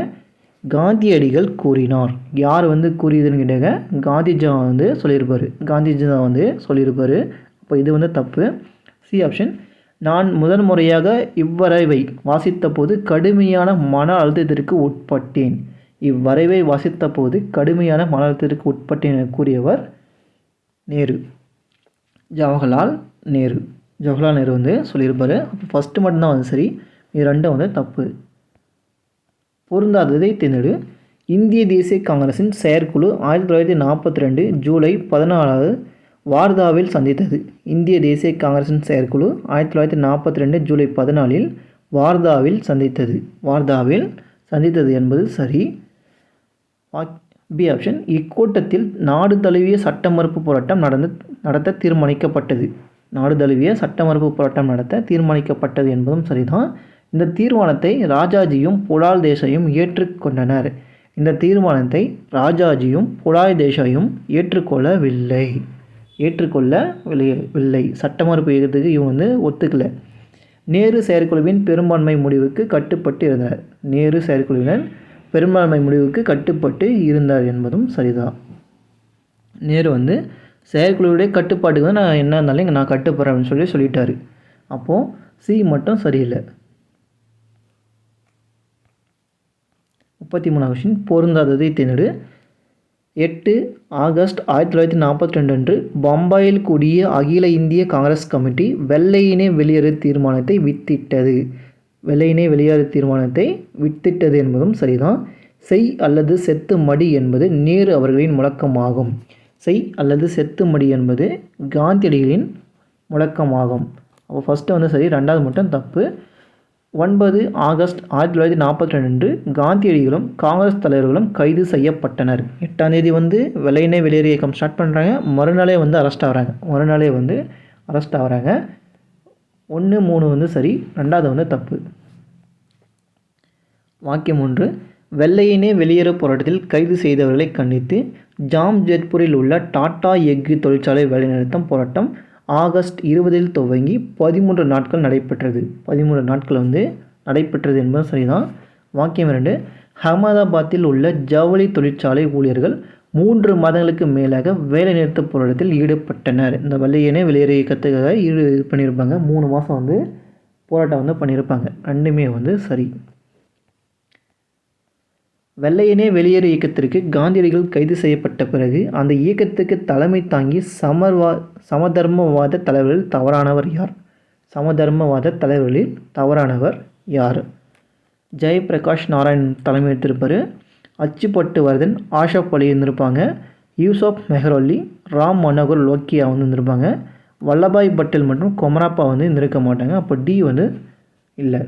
காந்தியடிகள் கூறினார். யார் வந்து கூறியதுன்னு கேட்டாங்க, காந்திஜி வந்து சொல்லியிருப்பார். அப்போ இது வந்து தப்பு. C option. நான் முதன்முறையாக இவ்வரைவை வாசித்த போது கடுமையான மன அழுத்தத்திற்கு உட்பட்டேன். இவ்வரைவை வாசித்த போது கடுமையான மன அழுத்தத்திற்கு உட்பட்டேன் என கூறியவர் நேரு. ஜவஹர்லால் நேரு வந்து சொல்லியிருப்பார். அப்போ ஃபஸ்ட்டு மட்டும்தான் வந்து சரி, இது ரெண்டும் வந்து தப்பு. பொருந்தாததை தேர்ந்தெடு. இந்திய தேசிய காங்கிரஸின் செயற்குழு 1942 ஜூலை 14 வார்தாவில் சந்தித்தது. இந்திய தேசிய காங்கிரஸின் செயற்குழு 1942 ஜூலை 14 வார்தாவில் சந்தித்தது என்பது சரி. B option. இக்கூட்டத்தில் நாடு தழுவிய சட்ட மறுப்பு போராட்டம் நடத்த தீர்மானிக்கப்பட்டது என்பதும் சரிதான். இந்த தீர்மானத்தை ராஜாஜியும் புலால் தேசாயும் ஏற்றுக்கொண்டனர். இந்த தீர்மானத்தை ராஜாஜியும் புலால் தேசாயும் ஏற்றுக்கொள்ளவில்லை. சட்ட மறுப்பு இயக்கத்துக்கு இவங்க வந்து ஒத்துக்கலை. நேரு செயற்குழுவின் பெரும்பான்மை முடிவுக்கு கட்டுப்பட்டு இருந்தார் என்பதும் சரிதான். நேரு வந்து செயற்குழுவுடைய கட்டுப்பாட்டுக்கு வந்து நான் என்ன இருந்தாலும் இங்கே நான் கட்டுப்படுறேன் அப்படின்னு சொல்லிட்டாரு. அப்போது சி மட்டும் சரியில்லை. 33 கொஸ்டின். பொருந்தாததை தேர்ந்தெடு. 8 ஆகஸ்ட் 1942 அன்று பம்பாயில் கூடிய அகில இந்திய காங்கிரஸ் கமிட்டி வெள்ளையினை வெளியேறு தீர்மானத்தை வித்திட்டது என்பதும் சரிதான். செய் அல்லது செத்து மடி என்பது நேரு அவர்களின் முழக்கமாகும். காந்தியடிகளின் முழக்கமாகும். அப்போ ஃபஸ்ட்டு வந்து சரி, ரெண்டாவது மட்டும் தப்பு. 9 ஆகஸ்ட் 1942 அன்று காந்தியடிகளும் காங்கிரஸ் தலைவர்களும் கைது செய்யப்பட்டனர். 8ஆம் தேதி வந்து வெள்ளையினை வெளியேறு இயக்கம் ஸ்டார்ட் பண்ணுறாங்க. மறுநாளே வந்து அரெஸ்ட் ஆகிறாங்க. 1, 3 வந்து சரி, ரெண்டாவது வந்து தப்பு. வாக்கியம் 1. வெள்ளையினை வெளியேறு போராட்டத்தில் கைது செய்தவர்களை கண்டித்து ஜாம்ஜெட்பூரில் உள்ள டாடா எஃகு தொழிற்சாலை வேலைநிறுத்தம் போராட்டம் ஆகஸ்ட் 20 துவங்கி 13 நாட்கள் நடைபெற்றது. 13 நாட்கள் வந்து நடைபெற்றது என்பது சரிதான். வாக்கியம் 2. அகமதாபாத்தில் உள்ள ஜவுளி தொழிற்சாலை ஊழியர்கள் 3 மாதங்களுக்கு மேலாக வேலைநிறுத்த போராட்டத்தில் ஈடுபட்டனர். இந்த வெள்ளையினை வெளியேறு இயக்கத்துக்காக இது பண்ணியிருப்பாங்க. 3 மாதம் வந்து போராட்டம் வந்து பண்ணியிருப்பாங்க. ரெண்டுமே வந்து சரி. வெள்ளையினை வெளியேறு இயக்கத்திற்கு காந்தியடிகள் கைது செய்யப்பட்ட பிறகு அந்த இயக்கத்துக்கு தலைமை தாங்கி சமதர்மவாத தலைவர்களில் தவறானவர் யார்? ஜெயபிரகாஷ் நாராயண் தலைமை எடுத்திருப்பார். அச்சுப்பட்டு வரதன், ஆஷப் அலி இருந்திருப்பாங்க. யூசுப் மெஹ்ரொல்லி, ராம் மனோகர் லோக்கியா வந்து இருந்திருப்பாங்க. வல்லபாய் பட்டேல் மற்றும் கொமராப்பா வந்து இருந்திருக்க மாட்டாங்க. அப்போ டி வந்து இல்லை.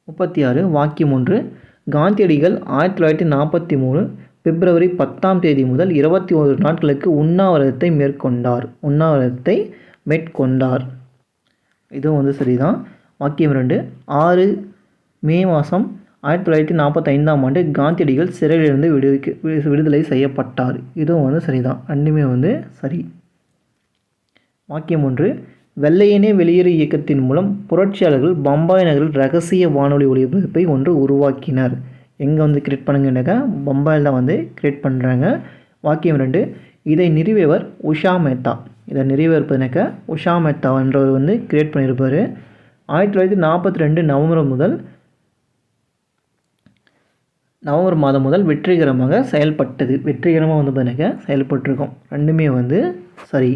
36 வாக்கியம் 1. காந்தியடிகள் 1943 பிப்ரவரி 10ஆம் தேதி முதல் 21 நாட்களுக்கு உண்ணாவிரதத்தை மேற்கொண்டார். இதுவும் வந்து சரிதான். வாக்கியம் 2. 6 மே மாதம் 1945ஆம் ஆண்டு காந்தியடிகள் சிறையிலிருந்து விடுதலை செய்யப்பட்டார். இதுவும் வந்து சரிதான். ரெண்டுமே வந்து சரி. வாக்கியம் 1. வெள்ளையினை வெளியேறு இயக்கத்தின் மூலம் புரட்சியாளர்கள் பம்பாய் நகரில் ரகசிய வானொலி ஒலிபரப்பை ஒன்று உருவாக்கினர். எங்கே வந்து கிரியேட் பண்ணுங்கன்னாக்கா பம்பாயில் தான் வந்து கிரியேட் பண்ணுறாங்க. வாக்கியம் 2. இதை நிறுவியவர் உஷா மேத்தா. உஷா மேத்தா என்றவர் வந்து கிரியேட் பண்ணியிருப்பார். 1942 நவம்பர் மாதம் முதல் வெற்றிகரமாக வந்து பார்த்தீங்கன்னா செயல்பட்டுருக்கோம். ரெண்டுமே வந்து சரி.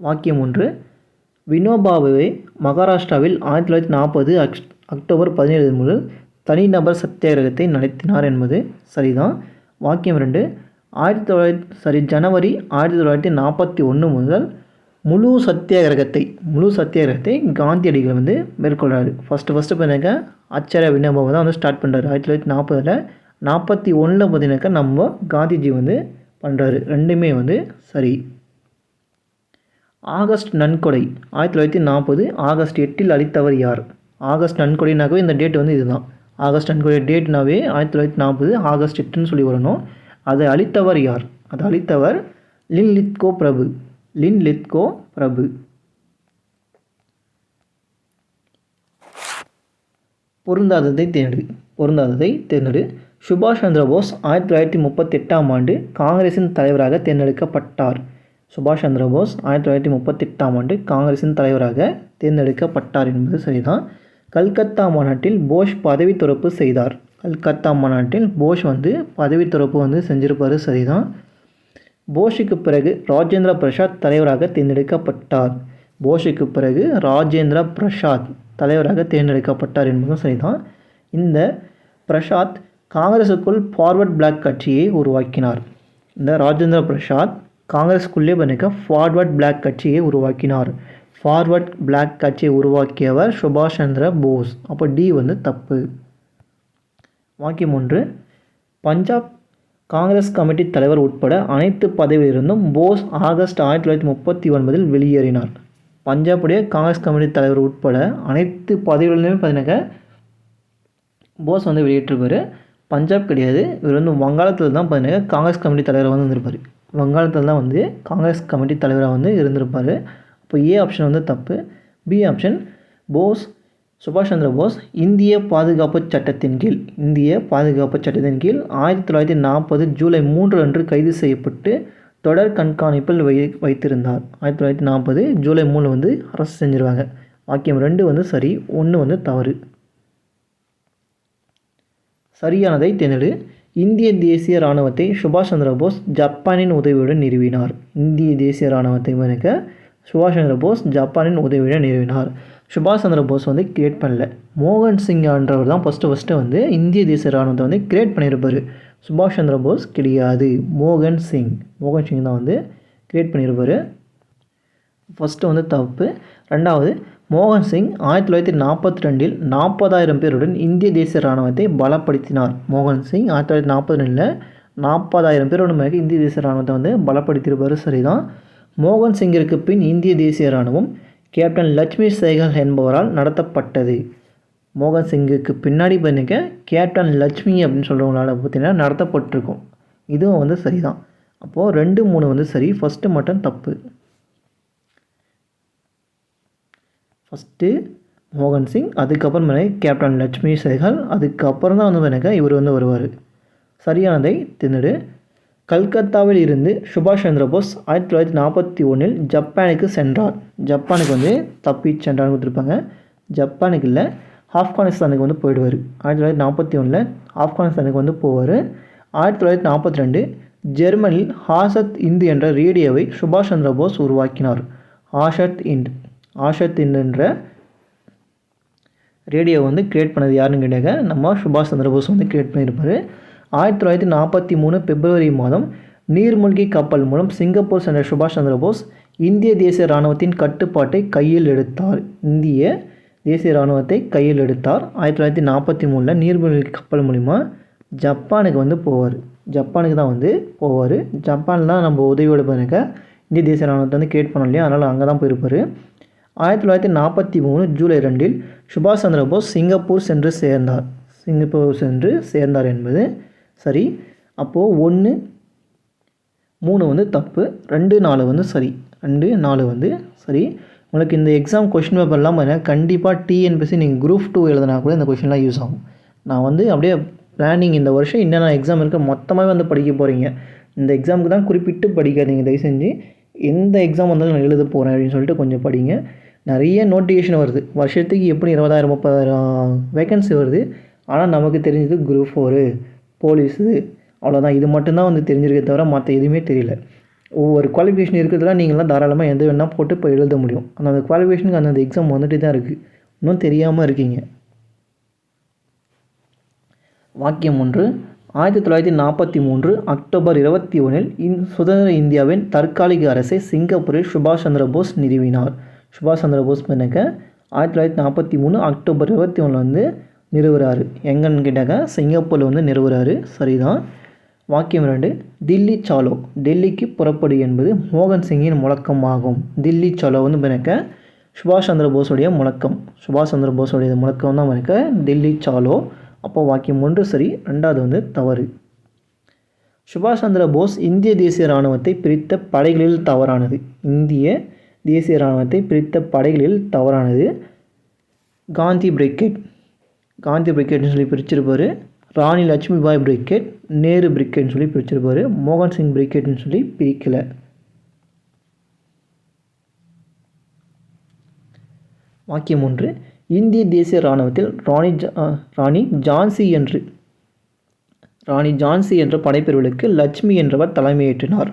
வாக்கியம் 1. வினோபாவை மகாராஷ்டிராவில் 1940 அக்டோபர் 17 முதல் தனிநபர் சத்தியாகிரகத்தை நடத்தினார் என்பது சரிதான். வாக்கியம் 2. ஜனவரி 1941 முதல் முழு சத்தியாகிரகத்தை காந்தியடிகள் வந்து மேற்கொள்கிறாரு. ஃபஸ்ட்டு பார்த்தீங்கன்னாக்கா ஆச்சாரிய வினோபாவை தான் வந்து ஸ்டார்ட் பண்ணுறாரு 1940. 41 பார்த்தீங்கன்னாக்கா நம்ம காந்திஜி வந்து பண்ணுறாரு. ரெண்டுமே வந்து சரி. ஆகஸ்ட் நன்கொடை 1940 ஆகஸ்ட் 8 அளித்தவர் யார்? ஆகஸ்ட் நன்கொடைனாக்கவே இந்த டேட் வந்து இதுதான். ஆகஸ்ட் நன்கொடை டேட்னாவே 1940 ஆகஸ்ட் 8ன்னு சொல்லி வரணும். அதை அளித்தவர் யார்? அதை அளித்தவர் லின்லித்கோ பிரபு. பொருந்தாததை தேர்ந்தெடு. சுபாஷ் சந்திர போஸ் 1938ஆம் ஆண்டு காங்கிரஸின் தலைவராக தேர்ந்தெடுக்கப்பட்டார். சுபாஷ் சந்திர போஸ் 1938ஆம் ஆண்டு காங்கிரஸின் தலைவராக தேர்ந்தெடுக்கப்பட்டார் என்பது சரிதான். கல்கத்தா மாநாட்டில் போஸ் பதவி துறப்பு செய்தார். கல்கத்தா மாநாட்டில் போஸ் வந்து பதவி துறப்பு வந்து செஞ்சிருப்பார். சரிதான். போஸுக்கு பிறகு ராஜேந்திர பிரசாத் தலைவராக தேர்ந்தெடுக்கப்பட்டார். போஸுக்கு பிறகு ராஜேந்திர பிரசாத் தலைவராக தேர்ந்தெடுக்கப்பட்டார் என்பதும் சரிதான். இந்த பிரசாத் காங்கிரஸுக்குள் ஃபார்வர்ட் பிளாக் கட்சியை உருவாக்கினார். இந்த ராஜேந்திர பிரசாத் காங்கிரஸுக்குள்ளே பண்ணிக்க ஃபார்வர்ட் பிளாக் கட்சியை உருவாக்கினார். ஃபார்வர்ட் பிளாக் கட்சியை உருவாக்கியவர் சுபாஷ் சந்திர போஸ். அப்போ டி வந்து தப்பு. வாக்கியம் 1. பஞ்சாப் காங்கிரஸ் கமிட்டி தலைவர் உட்பட அனைத்து பதவியிலிருந்தும் போஸ் ஆகஸ்ட் 1939 வெளியேறினார். பஞ்சாபுடைய காங்கிரஸ் கமிட்டி தலைவர் உட்பட அனைத்து பதவிகளிலுமே பார்த்தீங்கன்னாக்கா போஸ் வந்து வெளியேற்றிருப்பார். பஞ்சாப் கிடையாது, இவர் வந்து வங்காளத்தில் தான் பார்த்தீங்கன்னா காங்கிரஸ் கமிட்டி தலைவராக வந்து இருந்திருப்பார். வங்காளத்தில் தான் வந்து காங்கிரஸ் கமிட்டி தலைவராக வந்து இருந்திருப்பார். அப்போ ஏ ஆப்ஷன் வந்து தப்பு. பி ஆப்ஷன் போஸ் சுபாஷ் சந்திர போஸ் இந்திய பாதுகாப்பு சட்டத்தின் கீழ் 1940 ஜூலை 3 அன்று கைது செய்யப்பட்டு தொடர் கண்காணிப்பில் வைத்திருந்தார். 1940 ஜூலை 3 வந்து அரெஸ்ட் செஞ்சுருவாங்க. வாக்கியம் 2 வந்து சரி, 1 வந்து தவறு. சரியானதை தேர்ந்தெடு. இந்திய தேசிய இராணுவத்தை சுபாஷ் சந்திர போஸ் ஜப்பானின் உதவியுடன் நிறுவினார். இந்திய தேசிய இராணுவத்தை சுபாஷ் சந்திர போஸ் ஜப்பானின் உதவியுடன் நிறுவினார். சுபாஷ் சந்திர போஸ் வந்து கிரியேட் பண்ணல, மோகன் சிங் என்றவர் தான் ஃபஸ்ட்டு வந்து இந்திய தேசிய இராணுவத்தை வந்து கிரியேட் பண்ணியிருப்பார். சுபாஷ் சந்திர போஸ் கிடையாது, மோகன் சிங் தான் வந்து கிரியேட் பண்ணியிருப்பார். ஃபஸ்ட்டு வந்து தப்பு. ரெண்டாவது, மோகன் சிங் 1942 40,000 பேருடன் இந்திய தேசிய இராணுவத்தை பலப்படுத்தினார். மோகன் சிங் 1942 40,000 பேருடன் இந்திய தேசிய இராணுவத்தை வந்து பலப்படுத்தியிருப்பார். சரிதான். மோகன் சிங்கிற்கு பின் இந்திய தேசிய இராணுவம் கேப்டன் லட்சுமி சேகல் என்பவரால் நடத்தப்பட்டது. மோகன் சிங்குக்கு பின்னாடி பண்ணிக்க கேப்டன் லட்சுமி அப்படின்னு சொல்கிறவங்களால பார்த்தீங்கன்னா நடத்தப்பட்டிருக்கும். இதுவும் வந்து சரிதான். அப்போது 2, 3 வந்து சரி, ஃபஸ்ட்டு மட்டும் தப்பு. ஃபஸ்ட்டு மோகன் சிங், அதுக்கப்புறம் கேப்டன் லட்சுமி சேகல், அதுக்கப்புறம் தான் வந்து இவர் வந்து வருவார். சரியானதை தேர்ந்தெடு. கல்கத்தாவில் இருந்து சுபாஷ் சந்திர போஸ் 1941 ஜப்பானுக்கு சென்றார். ஜப்பானுக்கு வந்து தப்பி சென்றார்னு கொடுத்துருப்பாங்க. ஜப்பானுக்கு இல்லை, ஆப்கானிஸ்தானுக்கு வந்து போயிடுவார். 1941 ஆப்கானிஸ்தானுக்கு வந்து போவார். 1942 ஜெர்மனியில் ஆஷத் இந்து என்ற ரேடியோவை சுபாஷ் சந்திர போஸ் உருவாக்கினார். ஆஷத் இண்ட் என்ற ரேடியோ வந்து கிரியேட் பண்ணது யாருன்னு கேட்டாங்க, நம்ம சுபாஷ் சந்திர போஸ் வந்து கிரியேட் பண்ணியிருப்பார். 1943 பிப்ரவரி மாதம் நீர்மூழ்கி கப்பல் மூலம் சிங்கப்பூர் சென்ற சுபாஷ் சந்திர போஸ் இந்திய தேசிய இராணுவத்தின் கட்டுப்பாட்டை கையில் எடுத்தார். 1943 நீர்மூழ்கி கப்பல் மூலிமா ஜப்பானுக்கு வந்து போவார். ஜப்பானுக்கு தான் வந்து போவார். ஜப்பானில் தான் நம்ம உதவியோடு பாருங்க இந்திய தேசிய இராணுவத்தை வந்து கிரியேட் பண்ணோம் இல்லையா, அதனால் அங்கே தான் போயிருப்பார். 1943 ஜூலை 2 சுபாஷ் சந்திர போஸ் சிங்கப்பூர் சென்று சேர்ந்தார் என்பது சரி. அப்போது 1, 3 வந்து தப்பு, 2, 4 வந்து சரி. 2, 4 வந்து சரி. உங்களுக்கு இந்த எக்ஸாம் கொஷின் பேப்பர்லாம் பார்த்தீங்கன்னா கண்டிப்பாக டிஎன்பிஎஸ்சி நீங்கள் குரூப் 2 எழுதினா கூட இந்த கொஷின்லாம் யூஸ் ஆகும். நான் வந்து அப்படியே பிளானிங் இந்த வருஷம் என்னென்ன எக்ஸாம் இருக்குது மொத்தமாகவே வந்து படிக்க போகிறீங்க. இந்த எக்ஸாமுக்கு தான் குறிப்பிட்டு படிக்காதீங்க தயவு செஞ்சு. எந்த எக்ஸாம் வந்தாலும் நான் எழுத போகிறேன் அப்படின்னு சொல்லிட்டு கொஞ்சம் படிங்க. நிறைய நோட்டிஃபிகேஷன் வருது, வருஷத்துக்கு எப்படி 20,000 30,000 வேகன்சி வருது. ஆனால் நமக்கு தெரிஞ்சது குரூப் 4 போலீஸு அவ்வளோதான். இது மட்டும்தான் வந்து தெரிஞ்சிருக்கே தவிர மற்ற எதுவுமே தெரியல. ஒவ்வொரு குவாலிஃபிகேஷன் இருக்கிறதுலாம் நீங்களாம் தாராளமாக எந்த வேணால் போட்டு இப்போ எழுத முடியும். அந்த குவாலிஃபிகேஷனுக்கு அந்தந்த எக்ஸாம் வந்துட்டு தான் இருக்குது, இன்னும் தெரியாமல் இருக்கீங்க. வாக்கியம் 1. 1943 அக்டோபர் 21 சுதந்திர இந்தியாவின் தற்காலிக அரசை சிங்கப்பூரில் சுபாஷ் சந்திர போஸ் நிறுவினார். சுபாஷ் சந்திர போஸ் 1943 அக்டோபர் 21 வந்து நிறுவுறாரு. எங்கன்னு கேட்டாங்க சிங்கப்பூரில் வந்து நிறுவுறாரு. சரிதான். வாக்கியம் 2, தில்லி சாலோ, டெல்லிக்கு புறப்படு என்பது மோகன் சிங்கின் முழக்கமாகும். தில்லி சாலோ வந்து சுபாஷ் சந்திர போஸுடைய முழக்கம். சுபாஷ் சந்திர போஸுடைய முழக்கம் தான் தில்லி சாலோ. அப்போ வாக்கியம் 1 சரி, 2வது வந்து தவறு. சுபாஷ் சந்திர போஸ் இந்திய தேசிய இராணுவத்தை பிரித்த படைகளில் தவறானது. இந்திய தேசிய இராணுவத்தை பிரித்த படைகளில் தவறானது காந்தி பிரிகேட். காந்தி பிரிகேட்னு சொல்லி பிரிச்சிருப்பார். ராணி லட்சுமிபாய் பிரிகேட், நேரு பிரிகேட்னு சொல்லி பிரிச்சிருப்பார். மோகன் சிங் பிரிகேட்னு சொல்லி பிரிக்கலை. வாக்கியம் 1, இந்திய தேசிய இராணுவத்தில் ராணி ஜான்சி என்ற படைப்பிரிவுகளுக்கு லட்சுமி என்றவர் தலைமையேற்றினார்.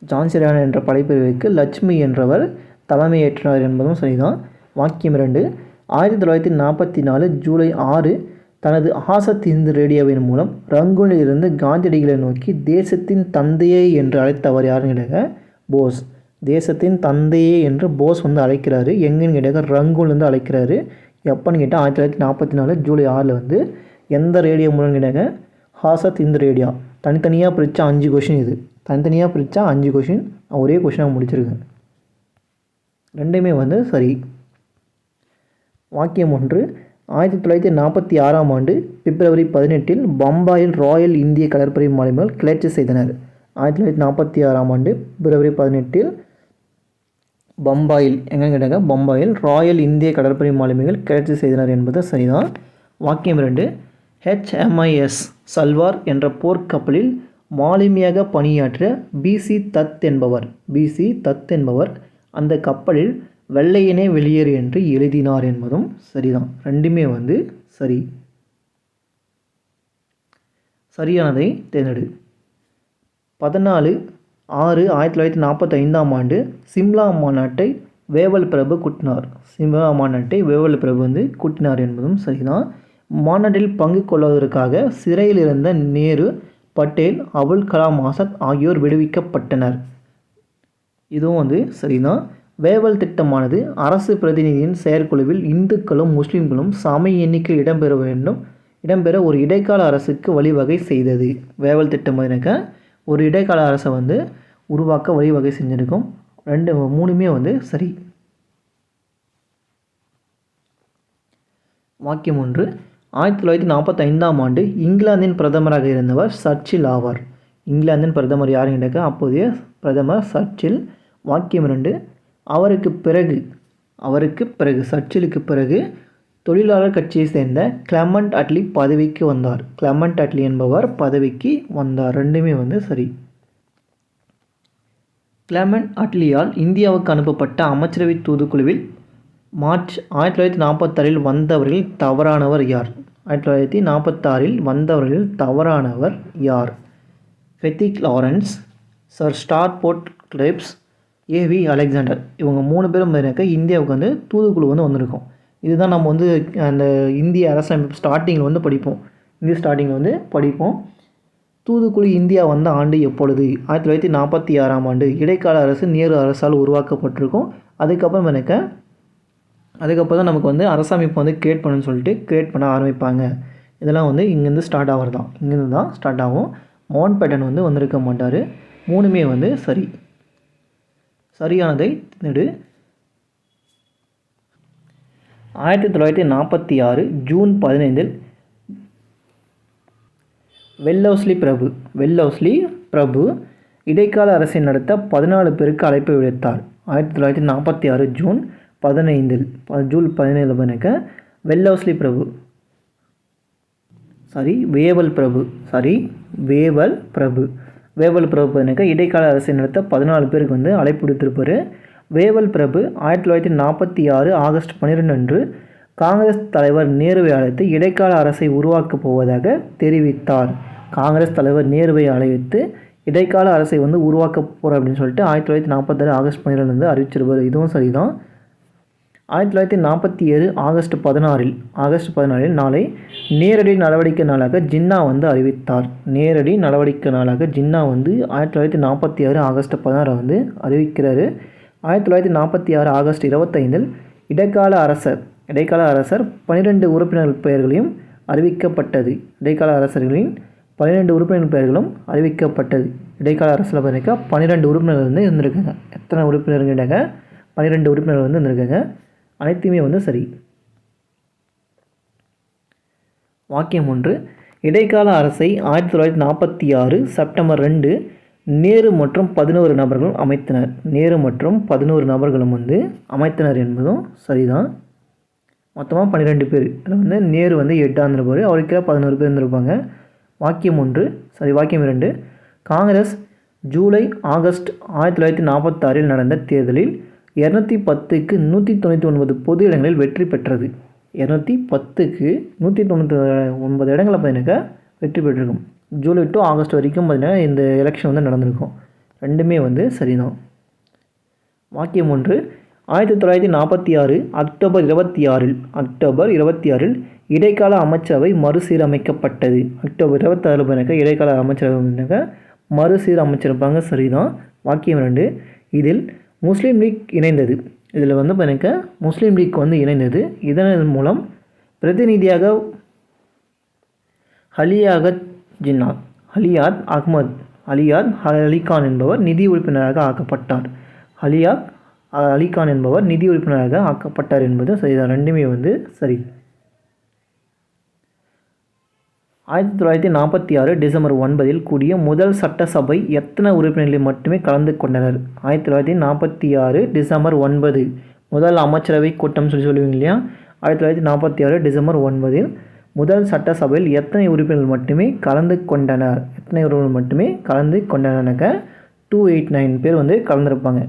ஜான்சி ராணி என்ற படைப்பிரிவுக்கு லட்சுமி என்றவர் தலைமையேற்றினார் என்பதும் சரிதான். வாக்கியம் 2, 1944 ஜூலை 6 தனது ஆசாத் ஹிந்த் ரேடியோவின் மூலம் ரங்கூனில் இருந்து காந்தியடிகளை நோக்கி தேசத்தின் தந்தையே என்று அழைத்தவர் யாருன்னு கேட்டாங்க போஸ். தேசத்தின் தந்தையே என்று போஸ் வந்து அழைக்கிறாரு. எங்கன்னு கேட்டாங்க ரங்கூன்லேருந்து அழைக்கிறாரு. எப்போன்னு கேட்டால் 1944 ஜூலை 6 வந்து எந்த ரேடியோ மூலம் கேட்டாங்க ஆசாத் ஹிந்த் ரேடியோ. தனித்தனியாக பிரித்தா 5 கொஷின். இது தனித்தனியாக பிரித்தா 5 கொஷின். ஒரே கொஷினாக முடிச்சிருக்கேன். ரெண்டுமே வந்து சரி. வாக்கியம் 1, 1946 பிப்ரவரி 18 பம்பாயில் ராயல் இந்திய கடற்படை மாலுமிகள் கிளர்ச்சி செய்தனர். 1946 பிப்ரவரி 18 பம்பாயில் எங்கன்னு கேட்டாங்க பம்பாயில் ராயல் இந்திய கடற்படை மாலுமிகள் கிளர்ச்சி செய்தனர் என்பது சரிதான். வாக்கியம் 2, HMIS சல்வார் என்ற போர்க்கப்பலில் மாலுமியாக பணியாற்றிய பிசி தத் என்பவர் அந்த கப்பலில் வெள்ளையனே வெளியேறு என்று எழுதினார் என்பதும் சரிதான். ரெண்டுமே வந்து சரி. சரியானதை தேர்ந்தெடு. 14/6/1945 சிம்லா மாநாட்டை வேவல் பிரபு கூட்டினார். சிம்லா மாநாட்டை வேவல் பிரபு வந்து கூட்டினார் என்பதும் சரிதான். மாநாட்டில் பங்கு கொள்வதற்காக சிறையில் இருந்த நேரு, பட்டேல், அபுல் கலாம் ஆசாத் ஆகியோர் விடுவிக்கப்பட்டனர். இதுவும் வந்து சரிதான். வேவல் திட்டமானது அரசு பிரதிநிதியின் செயற்குழுவில் இந்துக்களும் முஸ்லீம்களும் சம எண்ணிக்கையில் இடம்பெற ஒரு இடைக்கால அரசுக்கு வழிவகை செய்தது. வேவல் திட்டம் ஒரு இடைக்கால அரசை வந்து உருவாக்க வழிவகை செஞ்சிருக்கும். 3மே வந்து சரி. வாக்கியம் 1, 1945 இங்கிலாந்தின் பிரதமராக இருந்தவர் சர்ச்சில் ஆவார். இங்கிலாந்தின் பிரதமர் யாருன்னு கேட்டாக்க அப்போதைய பிரதமர் சர்ச்சில். வாக்கியம் 2, அவருக்கு பிறகு சர்ச்சிலுக்கு பிறகு தொழிலாளர் கட்சியை சேர்ந்த கிளமண்ட் அட்லி பதவிக்கு வந்தார். கிளமண்ட் அட்லி என்பவர் பதவிக்கு வந்தார். ரெண்டுமே வந்து சரி. கிளமண்ட் அட்லியால் இந்தியாவுக்கு அனுப்பப்பட்ட அமைச்சரவை தூதுக்குழுவில் மார்ச் 1946 வந்தவர்களில் தவறானவர் யார்? 1946 வந்தவர்களில் தவறானவர் யார்? ஃபெத்திக் Lawrence, sir Stafford கிளெப்ஸ், AV Alexander. இவங்க 3 பேரும் இந்தியாவுக்கு வந்து தூதுக்குழு வந்து வந்திருக்கும். இதுதான் நம்ம வந்து அந்த இந்திய அரசமைப்பு ஸ்டார்டிங்கில் வந்து படிப்போம். தூதுக்குழு இந்தியா வந்த ஆண்டு எப்பொழுது? 1946 இடைக்கால அரசு நேரு அரசால் உருவாக்கப்பட்டிருக்கும். அதுக்கப்புறம் தான் நமக்கு வந்து அரசமைப்பு வந்து கிரியேட் பண்ண ஆரம்பிப்பாங்க. இதெல்லாம் வந்து இங்கேருந்து ஸ்டார்ட் ஆகும். மவுண்ட் பேட்டன் வந்து வந்திருக்க மாட்டார். 3மே வந்து சரி. சரியானதை தேடு. 1946 ஜூன் 15 வெல்லௌஸ்லி பிரபு இடைக்கால அரசை நடத்த 14 பேருக்கு அழைப்பு விடுத்தார். 1946 ஜூன் 15 வெல்லௌஸ்லி பிரபு வேவல் பிரபு இடைக்கால அரசை நடத்த 14 பேருக்கு வந்து அழைப்பு விடுத்திருப்பார். வேவல் பிரபு 1946 ஆகஸ்ட் 12 அன்று காங்கிரஸ் தலைவர் நேருவை அழைத்து இடைக்கால அரசை உருவாக்கப் போவதாக தெரிவித்தார். காங்கிரஸ் தலைவர் நேருவை அழைத்து இடைக்கால அரசை வந்து உருவாக்க போகிறோம் அப்படின்னு சொல்லிட்டு 1946 ஆகஸ்ட் 12 அறிவிச்சிருப்பார். இதுவும் சரிதான். 1947 ஆகஸ்ட் 16 நாளை நேரடி நடவடிக்கை நாளாக ஜின்னா வந்து அறிவித்தார். நேரடி நடவடிக்கை நாளாக ஜின்னா வந்து 1946 ஆகஸ்ட் 16 வந்து அறிவிக்கிறாரு. 1946 ஆகஸ்ட் 25 இடைக்கால அரசர் 12 உறுப்பினர்கள் பெயர்களையும் அறிவிக்கப்பட்டது. இடைக்கால அரசர்களின் 12 உறுப்பினர்கள் பெயர்களும் அறிவிக்கப்பட்டது. இடைக்கால அரசில் பார்த்தீங்கன்னா 12 உறுப்பினர்கள் வந்து இருந்திருக்காங்க. எத்தனை உறுப்பினர்கள் கேட்டாங்க? 12 உறுப்பினர்கள் வந்து இருந்திருக்காங்க. அனைத்துமே வந்து சரி. வாக்கியம் 1. இடைக்கால அரசை 1946 செப்டம்பர் 2 நேரு மற்றும் 11 நபர்களும் அமைத்தனர். நேரு மற்றும் 11 நபர்களும் வந்து அமைத்தனர் என்பதும் சரிதான். மொத்தமாக 12 பேர். அதில் வந்து நேரு வந்து 8ஆக இருந்திருப்பார். அவருக்கு 11 பேர் இருந்திருப்பாங்க. வாக்கியம் 1 சரி. வாக்கியம் 2. காங்கிரஸ் ஜூலை ஆகஸ்ட் 1946 நடந்த தேர்தலில் 210க்கு 199 பொது இடங்களில் வெற்றி பெற்றது. 210க்கு 199 இடங்களில் பார்த்தீங்கன்னாக்கா வெற்றி பெற்றிருக்கும். ஜூலை டு ஆகஸ்ட் வரைக்கும் பார்த்தீங்கன்னா இந்த எலெக்ஷன் வந்து நடந்திருக்கும். ரெண்டுமே வந்து சரிதான். வாக்கியம் 1. 1946 அக்டோபர் 26 இடைக்கால அமைச்சரவை மறுசீரமைக்கப்பட்டது. அக்டோபர் 26 பார்த்தீங்கன்னாக்கா இடைக்கால அமைச்சரவை பார்த்தீங்கன்னாக்கா மறுசீரமைச்சிருப்பாங்க. சரிதான். வாக்கியம் 2. இதில் முஸ்லீம் லீக் இணைந்தது. இதில் வந்து பார்த்தீங்கன்னா முஸ்லீம் லீக் வந்து இணைந்தது. இதன் மூலம் பிரதிநிதியாக அலியாத் அலிகான் என்பவர் நிதி உறுப்பினராக ஆக்கப்பட்டார். அலிகான் என்பவர் நிதி உறுப்பினராக ஆக்கப்பட்டார் என்பது சரிதான். ரெண்டுமே வந்து சரி. 1946 டிசம்பர் 9 கூடிய முதல் சட்டசபை எத்தனை உறுப்பினர்களை மட்டுமே கலந்து கொண்டனர்? 1946 டிசம்பர் 9 முதல் அமைச்சரவை கூட்டம் சொல்லுவீங்க இல்லையா? 1946 டிசம்பர் 9 முதல் சட்டசபையில் எத்தனை உறுப்பினர்கள் மட்டுமே கலந்து கொண்டனர்? எத்தனை உறுப்பினர்கள் மட்டுமே கலந்து கொண்டனர்னாக்க 289 பேர் வந்து கலந்துருப்பாங்க.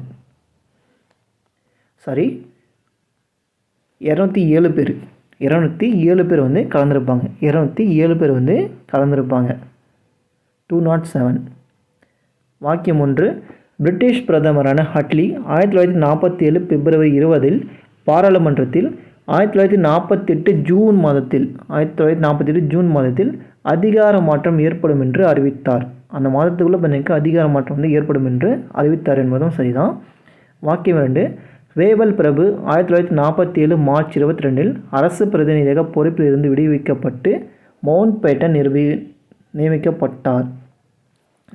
சரி. 207 பேர் வந்து கலந்துருப்பாங்க. 207 பேர் வந்து கலந்துருப்பாங்க. 207. வாக்கியம் 1. பிரிட்டிஷ் பிரதமரான ஹட்லி 1947 பிப்ரவரி 20 பாராளுமன்றத்தில் 1948 ஜூன் மாதத்தில் அதிகார மாற்றம் ஏற்படும் என்று அறிவித்தார். அந்த மாதத்துக்குள்ளே பார்த்தீங்கன்னா அதிகார மாற்றம் வந்து ஏற்படும் என்று அறிவித்தார் என்பதும் சரிதான். வாக்கியம் 2. வேவல் பிரபு 1947 மார்ச் 22 அரசு பிரதிநிதியாக பொறுப்பில் இருந்து விடுவிக்கப்பட்டு மவுண்ட் பேட்டன் நியமிக்கப்பட்டார்.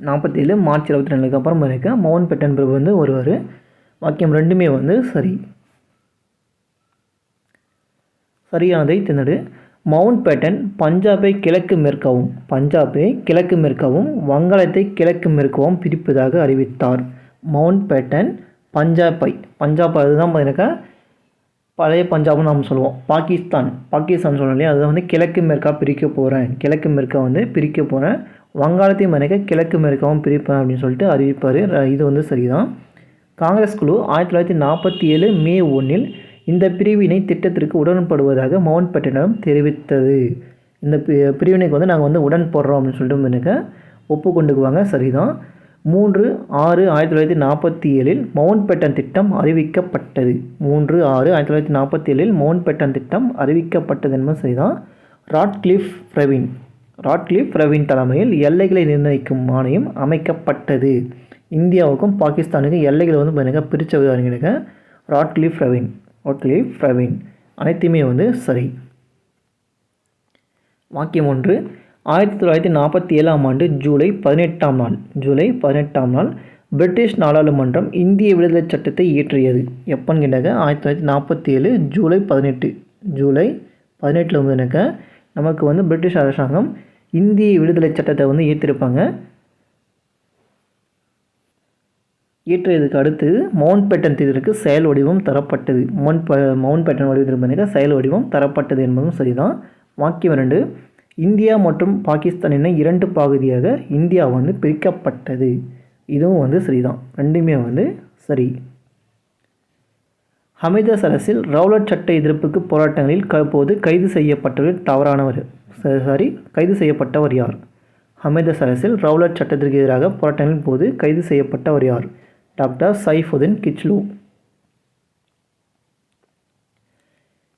47 மார்ச் 22 அப்புறம் மவுண்ட் பேட்டன் பிரபு வந்து வருவார். வாக்கியம் 2மே வந்து சரி. சரியானதை திணறு. மவுண்ட் பேட்டன் பஞ்சாபை கிழக்கு மேற்காவும் வங்காளத்தை கிழக்கு மேற்காவும் பிரிப்பதாக அறிவித்தார். மவுண்ட் பேட்டன் பஞ்சாப் அதுதான் பார்த்தீங்கன்னாக்கா பழைய பஞ்சாப்னு நம்ம சொல்லுவோம். பாகிஸ்தான் சொல்லணும் இல்லையா? அதுதான் வந்து கிழக்கு மேற்கா பிரிக்க போகிறேன். வங்காளத்தையும் பார்த்தீங்கன்னா கிழக்கு மேற்காவும் பிரிப்பேன் அப்படின்னு சொல்லிட்டு அறிவிப்பார். இது வந்து சரிதான். காங்கிரஸ் குழு 1947 மே 1 இந்த பிரிவினை திட்டத்திற்கு உடன்படுவதாக மவுண்ட் பேட்டனிடம் தெரிவித்தது. இந்த பிரிவினைக்கு வந்து நாங்கள் வந்து உடன்படுறோம் அப்படின்னு சொல்லிட்டு பார்த்தீங்கன்னா ஒப்புக்கொண்டுக்குவாங்க. சரிதான். 3/6/1947 மவுண்ட் பேட்டன் திட்டம் அறிவிக்கப்பட்டது. 3/6/1947 மவுண்ட் பேட்டன் திட்டம் அறிவிக்கப்பட்டது என்பது சரிதான். ராட்க்ளிஃப் பிரவீன் தலைமையில் எல்லைகளை நிர்ணயிக்கும் ஆணையம் அமைக்கப்பட்டது. இந்தியாவுக்கும் பாகிஸ்தானுக்கும் எல்லைகளை வந்து பார்த்தீங்கன்னா பிரித்தது அறிஞருங்க ராட்க்ளிஃப் பிரவீன். அனைத்துமே வந்து சரி. வாக்கியம் 1. 1947 ஜூலை 18 பிரிட்டிஷ் நாடாளுமன்றம் இந்திய விடுதலை சட்டத்தை இயற்றியது. எப்போன்னு கேட்டாங்க 1947 ஜூலை 18 வந்துனாக்க நமக்கு வந்து பிரிட்டிஷ் அரசாங்கம் இந்திய விடுதலை சட்டத்தை வந்து இயற்றிருப்பாங்க. இயற்றியதுக்கு அடுத்து மவுண்ட் பேட்டன் தீர்வுக்கு செயல் வடிவம் தரப்பட்டது. மவுண்ட் பேட்டன் வடிவத்திற்கு செயல் வடிவம் தரப்பட்டது என்பதும் சரிதான். வாக்கியம் 2. இந்தியா மற்றும் பாகிஸ்தான் என 2 பகுதியாக இந்தியா வந்து பிரிக்கப்பட்டது. இதுவும் வந்து சரிதான். ரெண்டுமே வந்து சரி. அமிர்தசரஸில் ரவுலட் சட்ட எதிர்ப்புக்கு போராட்டங்களில் போது கைது செய்யப்பட்டவர் யார்? அமிர்தசரஸில் ரவுலட் சட்டத்திற்கு எதிராக போராட்டங்களின் போது கைது செய்யப்பட்டவர் யார்? Doctor Saifuddin Kitchlu.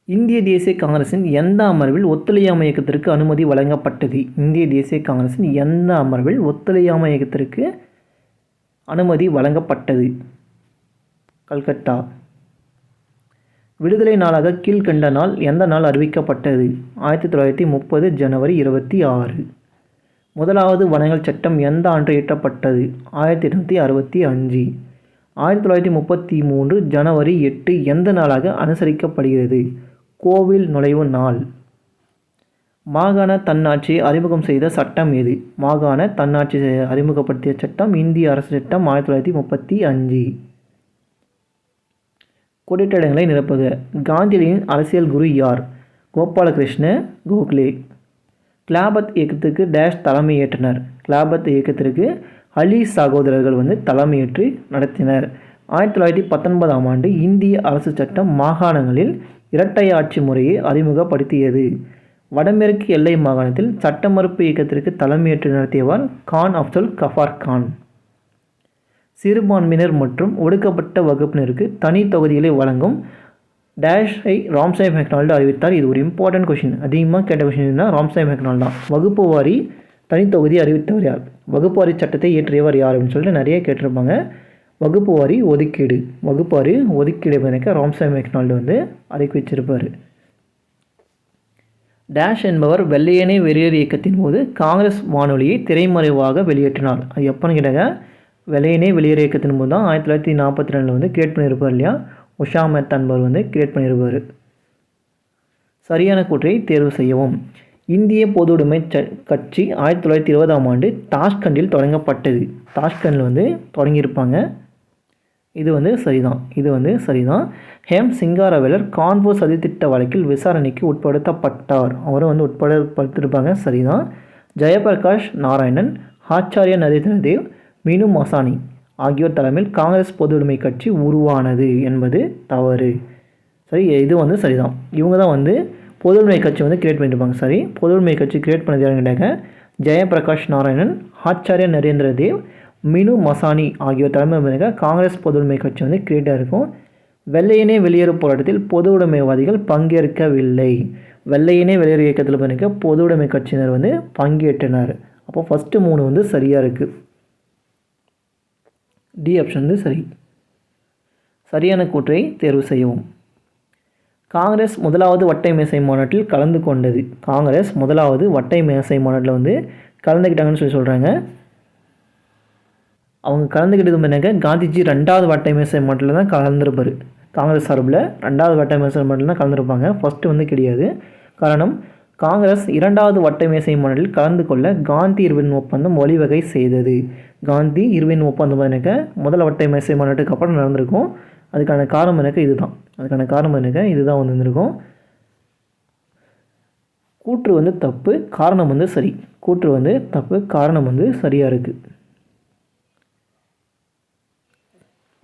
இந்திய தேசிய காங்கிரஸின் எந்த அமர்வில் ஒத்துழையாமை இயக்கத்திற்கு அனுமதி வழங்கப்பட்டது? இந்திய தேசிய காங்கிரஸின் எந்த அமர்வில் ஒத்துழையாமை இயக்கத்திற்கு அனுமதி வழங்கப்பட்டது? கல்கத்தா. விடுதலை நாளாக கீழ்கண்ட நாள் எந்த நாள் அறிவிக்கப்பட்டது? 1930 ஜனவரி 26. முதலாவது வனங்கள் சட்டம் எந்த ஆண்டு இயற்றப்பட்டது? 1865. 1933 ஜனவரி 8 எந்த நாளாக அனுசரிக்கப்படுகிறது? கோவில் நுழைவு நாள். மாகாண தன்னாட்சியை அறிமுகம் செய்த சட்டம் எது? மாகாண தன்னாட்சி அறிமுகப்படுத்திய சட்டம் இந்திய அரசு சட்டம் 1935. கொடிட்ட இடங்களை நிரப்புக. காந்தியடிகளின் அரசியல் குரு யார்? கோபாலகிருஷ்ண கோகலே. கிலாபத் இயக்கத்துக்கு டேஷ் தலைமை ஏற்றனர். கிலாபத் இயக்கத்திற்கு அலி சகோதரர்கள் தலைமையேற்று நடத்தினர். 1919ஆம் ஆண்டு இந்திய அரசு சட்டம் மாகாணங்களில் இரட்டை ஆட்சி முறையை அறிமுகப்படுத்தியது. வடமேற்கு எல்லை மாகாணத்தில் சட்ட மறுப்பு இயக்கத்திற்கு தலைமையேற்று நடத்தியவர் கான் அப்துல் கஃபார் கான். சிறுபான்மையினர் மற்றும் ஒடுக்கப்பட்ட வகுப்பினருக்கு தனி தொகுதிகளை வழங்கும் டேஷை ராம்சாய் மெக்னால்டு அறிவித்தார். இது ஒரு இம்பார்ட்டன்ட் கொஷின், அதிகமாக கேட்ட கொஷின்னா ராம்சாய் மெக்னால்டு தான். வகுப்பு வாரி தனித்தொகுதி அறிவித்தவர் யார்? வகுப்பு வாரி சட்டத்தை இயற்றியவர் யார் அப்படின்னு சொல்லிட்டு நிறைய கேட்டிருப்பாங்க. வகுப்பு வாரி ஒதுக்கீடு, வகுப்பு வாரி ஒதுக்கீடு எனக்கு ராம்சாய் மெக்னால்டு அறிவிச்சிருப்பார். டேஷ் என்பவர் வெள்ளையனே வெளியேறு இயக்கத்தின் போது காங்கிரஸ் வானொலியை திரைமறைவாக வெளியேற்றினார். அது எப்போன்னு கேட்டாங்க, வெள்ளையனே வெளியேறு இயக்கத்தின் போது தான் 1942 கிரியேட் பண்ணியிருப்பார் இல்லையா, உஷா மெத் என்பவர் கிரியேட் பண்ணியிருப்பார். சரியான கூற்றை தேர்வு செய்யவும். இந்திய பொதுவுடைமை கட்சி 1920ஆம் ஆண்டு தாஷ்கண்டில் தொடங்கப்பட்டது. தாஷ்கண்டில் தொடங்கியிருப்பாங்க. இது சரிதான். இது சரிதான். ஹேம் சிங்காரவேலர் கான்பூர் சதித்திட்ட வழக்கில் விசாரணைக்கு உட்படுத்தப்பட்டார். அவரும் உட்படுத்திருப்பாங்க. சரிதான். ஜெயபிரகாஷ் நாராயணன், ஆச்சாரிய நரேந்திரதேவ், மீனு மசானி ஆகியோர் தலைமையில் காங்கிரஸ் பொதுவுடைமை கட்சி உருவானது என்பது தவறு. சரி, இது சரிதான். இவங்க தான் பொதுவுடைமை கட்சி கிரியேட் பண்ணியிருப்பாங்க. சரி, பொதுவுடைமை கட்சி கிரியேட் பண்ணது யாருன்னு கேட்டாங்க, ஜெயபிரகாஷ் நாராயணன், ஆச்சாரிய நரேந்திரதேவ், மீனு மசானி ஆகியோர் தலைமையில் காங்கிரஸ் பொதுவுடைமை கட்சி கிரியேட் ஆகிருக்கும். வெள்ளையனே வெளியேறு போராட்டத்தில் பொதுவுடைமைவாதிகள் பங்கேற்கவில்லை. வெள்ளையனே வெளியேறு இயக்கத்தில் பொதுவுடைமை கட்சியினர் பங்கேற்றனர். அப்போ ஃபஸ்ட்டு 3 சரியாக இருக்குது. டி ஆப்ஷன் சரி. சரியான கூற்றை தேர்வு செய்யவும். காங்கிரஸ் முதலாவது வட்டை மேசை மாநாட்டில் கலந்து கொண்டது. காங்கிரஸ் முதலாவது வட்டை மேசை மாநாட்டில் கலந்துக்கிட்டாங்கன்னு சொல்கிறாங்க. அவங்க கலந்துக்கிட்டது காந்திஜி 2வது வட்டை மேசை மாநாட்டில் தான் கலந்துருப்பார். காங்கிரஸ் சார்பில் 2வது வட்டை மேசை மாநாட்டில் தான் கலந்துருப்பாங்க. ஃபஸ்ட்டு கிடையாது. காரணம், காங்கிரஸ் 2வது வட்டை மேசை மாநாட்டில் கலந்து கொள்ள காந்தி இர்வின் ஒப்பந்தம் வழிவகை செய்தது. காந்தி இர்வின் ஒப்பந்தம் முதல் வட்டை மேசை மாநாட்டுக்கு அப்புறம் நடந்திருக்கும். அதுக்கான காரணம் இதுதான். அதுக்கான காரணம் இதுதான் வந்திருக்கும். கூற்று தப்பு, காரணம் சரி. கூற்று தப்பு, காரணம் சரியாக இருக்குது.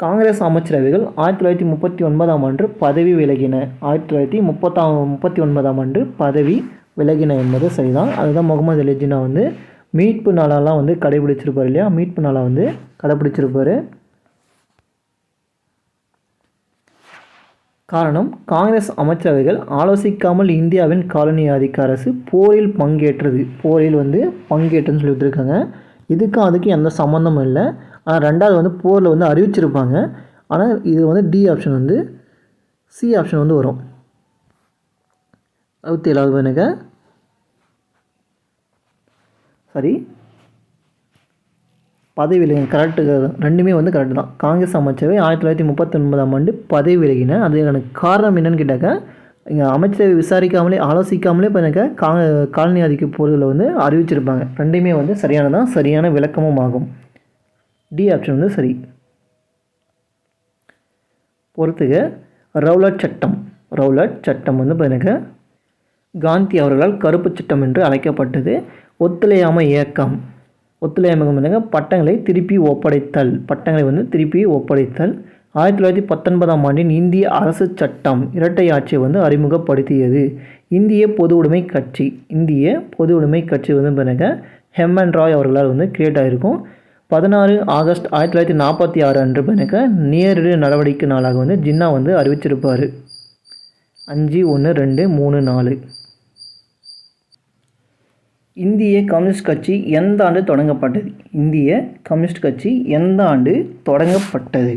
காங்கிரஸ் அமைச்சரவைகள் 1939ஆம் ஆண்டு பதவி விலகின. 1939ஆம் ஆண்டு பதவி விலகின என்பது சரிதான். அதுதான் முகமது அலி ஜின்னா மீட்பு நாளெல்லாம் கடைபிடிச்சிருப்பார் இல்லையா, மீட்பு நாளை கடைபிடிச்சிருப்பார். காரணம், காங்கிரஸ் அமைச்சரவைகள் ஆலோசிக்காமல் இந்தியாவின் காலனி ஆதிக்க அரசு போரில் பங்கேற்றது. போரில் பங்கேற்றுன்னு சொல்லி கொடுத்துருக்காங்க. அதுக்கு எந்த சம்மந்தமும் இல்லை. ஆனால் 2வது போரில் அறிவிச்சிருப்பாங்க. ஆனால் இது டி ஆப்ஷன் சி ஆப்ஷன் வரும். 67வது சரி. பதவி விலகின கரெக்டு, ரெண்டுமே கரெக்டு தான். காங்கிரஸ் அமைச்சரவை 1939ஆம் ஆண்டு பதவி விலகின. அதுக்கான காரணம் என்னென்னு கேட்டாக்க, இங்கே அமைச்சரவை விசாரிக்காமலே ஆலோசிக்காமலே இப்போ காலனி ஆதிக்க போர்களை அறிவிச்சிருப்பாங்க. ரெண்டுமே சரியானதான், சரியான விளக்கமும் ஆகும். டி ஆப்ஷன் சரி. பொறுத்துக. ரவுலட் சட்டம். ரவுலட் சட்டம் காந்தி அவர்களால் கருப்பு சட்டம் என்று அழைக்கப்பட்டது. ஒத்துழையாமை இயக்கம். ஒத்துழையாமை பட்டங்களை திருப்பி ஒப்படைத்தல். பட்டங்களை திருப்பி ஒப்படைத்தல். 1919ஆம் ஆண்டின் இந்திய அரசு சட்டம் இரட்டை ஆட்சியை அறிமுகப்படுத்தியது. இந்திய பொது உடைமை கட்சி. இந்திய பொது உடைமை கட்சி ஹெம்மன் ராய் அவர்களால் கிரியேட் ஆகிருக்கும். 16 ஆகஸ்ட் 1946 அன்று நேரடி நடவடிக்கை நாளாக ஜின்னா அறிவிச்சிருப்பார். 5 1 2 3 4. இந்திய கம்யூனிஸ்ட் கட்சி எந்த ஆண்டு தொடங்கப்பட்டது? இந்திய கம்யூனிஸ்ட் கட்சி எந்த ஆண்டு தொடங்கப்பட்டது?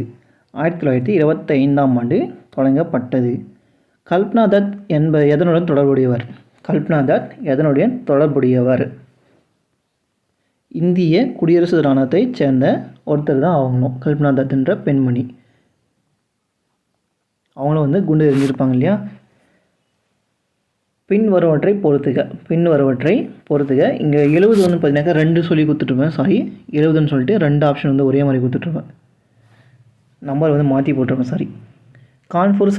1925ஆம் ஆண்டு தொடங்கப்பட்டது. கல்பனா தத் எதனுடன் தொடர்புடையவர்? கல்பனா தத் எதனுடன் தொடர்புடையவர்? இந்திய குடியரசு இராணுவத்தைச் சேர்ந்த ஒருத்தர் தான் அவங்களும். கல்பனா தத் என்ற பெண்மணி. அவங்களும் குண்டு எறிஞ்சிருப்பாங்க இல்லையா? பின்வருவற்றை பொறுத்துக. இங்கே 70 பார்த்தீங்கன்னாக்கா 2 சொல்லி கொடுத்துட்ருப்பேன். 70ன்னு சொல்லிட்டு 2 ஆப்ஷன் ஒரே மாதிரி கொடுத்துட்ருப்பேன். நம்பர் மாற்றி போட்டிருப்பேன். கான்பூர்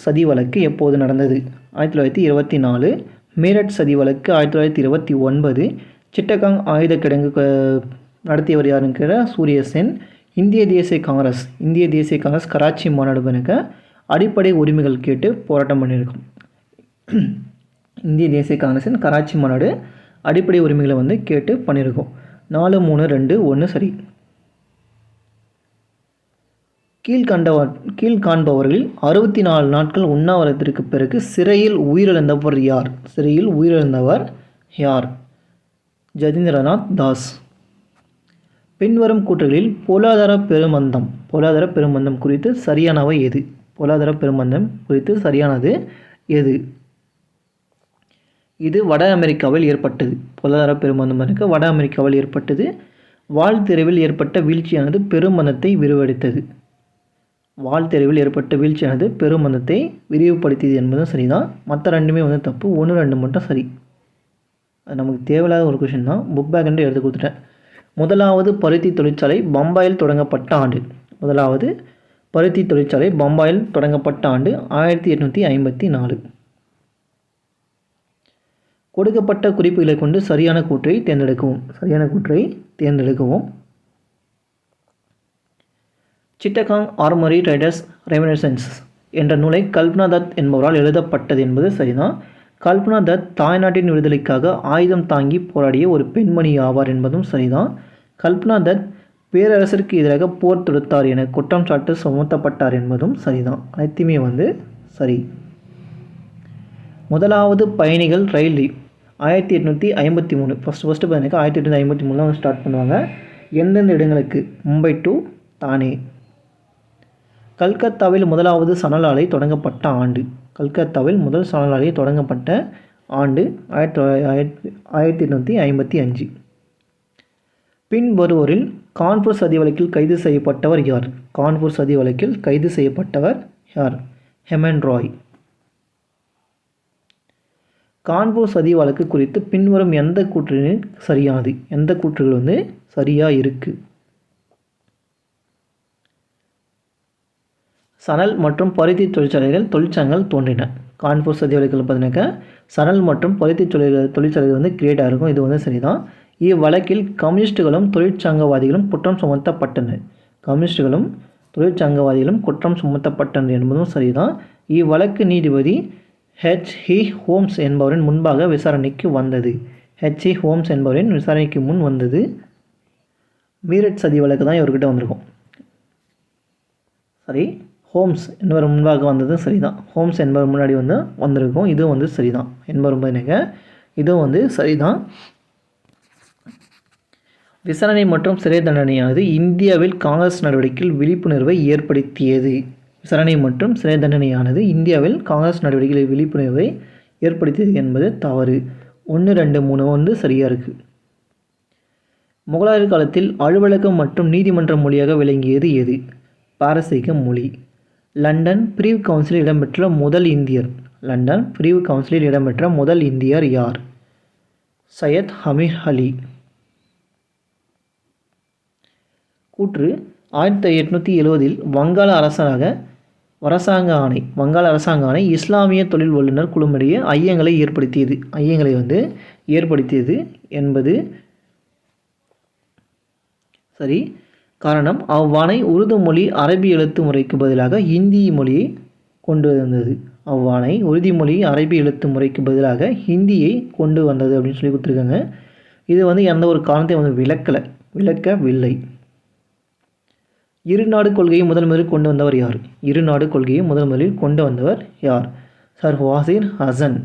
சதி வழக்கு எப்போது நடந்தது? 1924. மீரட் சதி வழக்கு 1929. சிட்டகாங் ஆயுத கிடங்கு நடத்தியவர் யாருங்கிற சூரிய சென். இந்திய தேசிய காங்கிரஸ் கராச்சி மாநாடு அடிப்படை உரிமைகள் கேட்டு போராட்டம் பண்ணியிருக்கும். இந்திய தேசிய காங்கிரஸின் கராச்சி மாநாடு அடிப்படை உரிமைகளை கேட்டு பண்ணியிருக்கோம். 4 3 2 1 சரி. கீழ்காண்பவர்களில் 64 நாட்கள் உண்ணாவிரதத்திற்கு பிறகு சிறையில் உயிரிழந்தவர் யார்? ஜதீந்திரநாத் தாஸ். பின்வரும் கூற்றுகளில் பொருளாதார பெருமந்தம் குறித்து சரியானது எது? இது வட அமெரிக்காவில் ஏற்பட்டது. பொருளாதார பெருமந்தம் வட அமெரிக்காவில் ஏற்பட்டது. வாழ்த்தெருவில் ஏற்பட்ட வீழ்ச்சியானது பெருமந்தத்தை விரிவுபடுத்தியது என்பதும் சரிதான். மற்ற ரெண்டுமே தப்பு. 1 2 மட்டும் சரி. அது நமக்கு தேவையில்லாத ஒரு கொஷின் தான். புக் பேக் என்று எடுத்து கொடுத்துட்டேன். முதலாவது பருத்தி தொழிற்சாலை பம்பாயில் தொடங்கப்பட்ட ஆண்டு? 1854. கொடுக்கப்பட்ட குறிப்புகளை கொண்டு சரியான கூற்றை தேர்ந்தெடுக்கவும். சிட்டகாங் ஆர்மரி ரைடர்ஸ் ரெமினிசன்ஸ் என்ற நூலை கல்பனா தத் என்பவரால் எழுதப்பட்டது என்பது சரிதான். கல்பனா தத் தாய்நாட்டின் விடுதலைக்காக ஆயுதம் தாங்கி போராடிய ஒரு பெண்மணி ஆவார் என்பதும் சரிதான். கல்பனா தத் பேரரசருக்கு எதிராக போர் தொடுத்தார் என குற்றம் சாட்டு சுமத்தப்பட்டார் என்பதும் சரிதான். அனைத்துமே சரி. முதலாவது பயணிகள் ரயில் 1853. ஃபஸ்ட்டு பார்த்தீங்கன்னா 1853 தான் ஸ்டார்ட் பண்ணுவாங்க. எந்தெந்த இடங்களுக்கு? மும்பை டு தானே. கல்கத்தாவில் முதலாவது சணல் ஆலை தொடங்கப்பட்ட ஆண்டு? முதல் சணல் ஆலை தொடங்கப்பட்ட ஆண்டு 1855. பின்வருவோரில் கான்பூர் சதி வழக்கில் கைது செய்யப்பட்டவர் யார்? ஹெமன் ராய். கான்பூர் சதி வழக்கு குறித்து பின்வரும் எந்த கூற்றில் சரியானது? எந்த கூற்றுகள் சரியாக இருக்குது? சணல் மற்றும் பருத்தி தொழிற்சங்கங்கள் தோன்றின. கான்பூர் சதி வழக்கில் பார்த்தீங்கன்னாக்கா சணல் மற்றும் பருத்தி தொழிற்சாலைகள் கிரியேட் ஆகிருக்கும். இது சரிதான். இவ்வழக்கில் கம்யூனிஸ்டுகளும் தொழிற்சங்கவாதிகளும் குற்றம் சுமத்தப்பட்டனர் என்பதும் சரிதான். இவ்வழக்கு நீதிபதி H.E. ஹோம்ஸ் என்பவரின் முன்பாக விசாரணைக்கு முன் வந்தது. மீரட் சதி வழக்கு தான் இவர்கிட்ட வந்திருக்கும். சரி. ஹோம்ஸ் என்பவர் முன்பாக வந்தது சரிதான். ஹோம்ஸ் என்பவர் முன்னாடி வந்திருக்கும். இது சரிதான். என்பவர் இது சரிதான். விசாரணை மற்றும் சிறை தண்டனையானது இந்தியாவில் காங்கிரஸ் நடவடிக்கையில் விழிப்புணர்வை ஏற்படுத்தியது. என்பது தவறு. 1 2 3 சரியாக இருக்குது. முகலாயர் காலத்தில் அலுவலகம் மற்றும் நீதிமன்ற மொழியாக விளங்கியது எது? பாரசீக மொழி. லண்டன் பிரிவு கவுன்சிலில் இடம்பெற்ற முதல் இந்தியர் யார்? சையத் அமீர் அலி. கூற்று 1870 வங்காள அரசாங்க ஆணை இஸ்லாமிய தொழில் வல்லுநர் குழுமிடையே ஐயங்களை ஏற்படுத்தியது என்பது சரி. காரணம், அவ்வாணை உருது மொழி அரபி எழுத்து முறைக்கு பதிலாக இந்தி மொழியை கொண்டு வந்தது. ஹிந்தியை கொண்டு வந்தது அப்படின்னு சொல்லி கொடுத்துருக்காங்க. இது எந்த ஒரு காரணத்தையும் விளக்கவில்லை. இருநாடு கொள்கையை முதலில் கொண்டு வந்தவர் யார்? இருநாடு கொள்கையை முதலில் கொண்டு வந்தவர் யார்? சர் வாசிர் ஹசன்.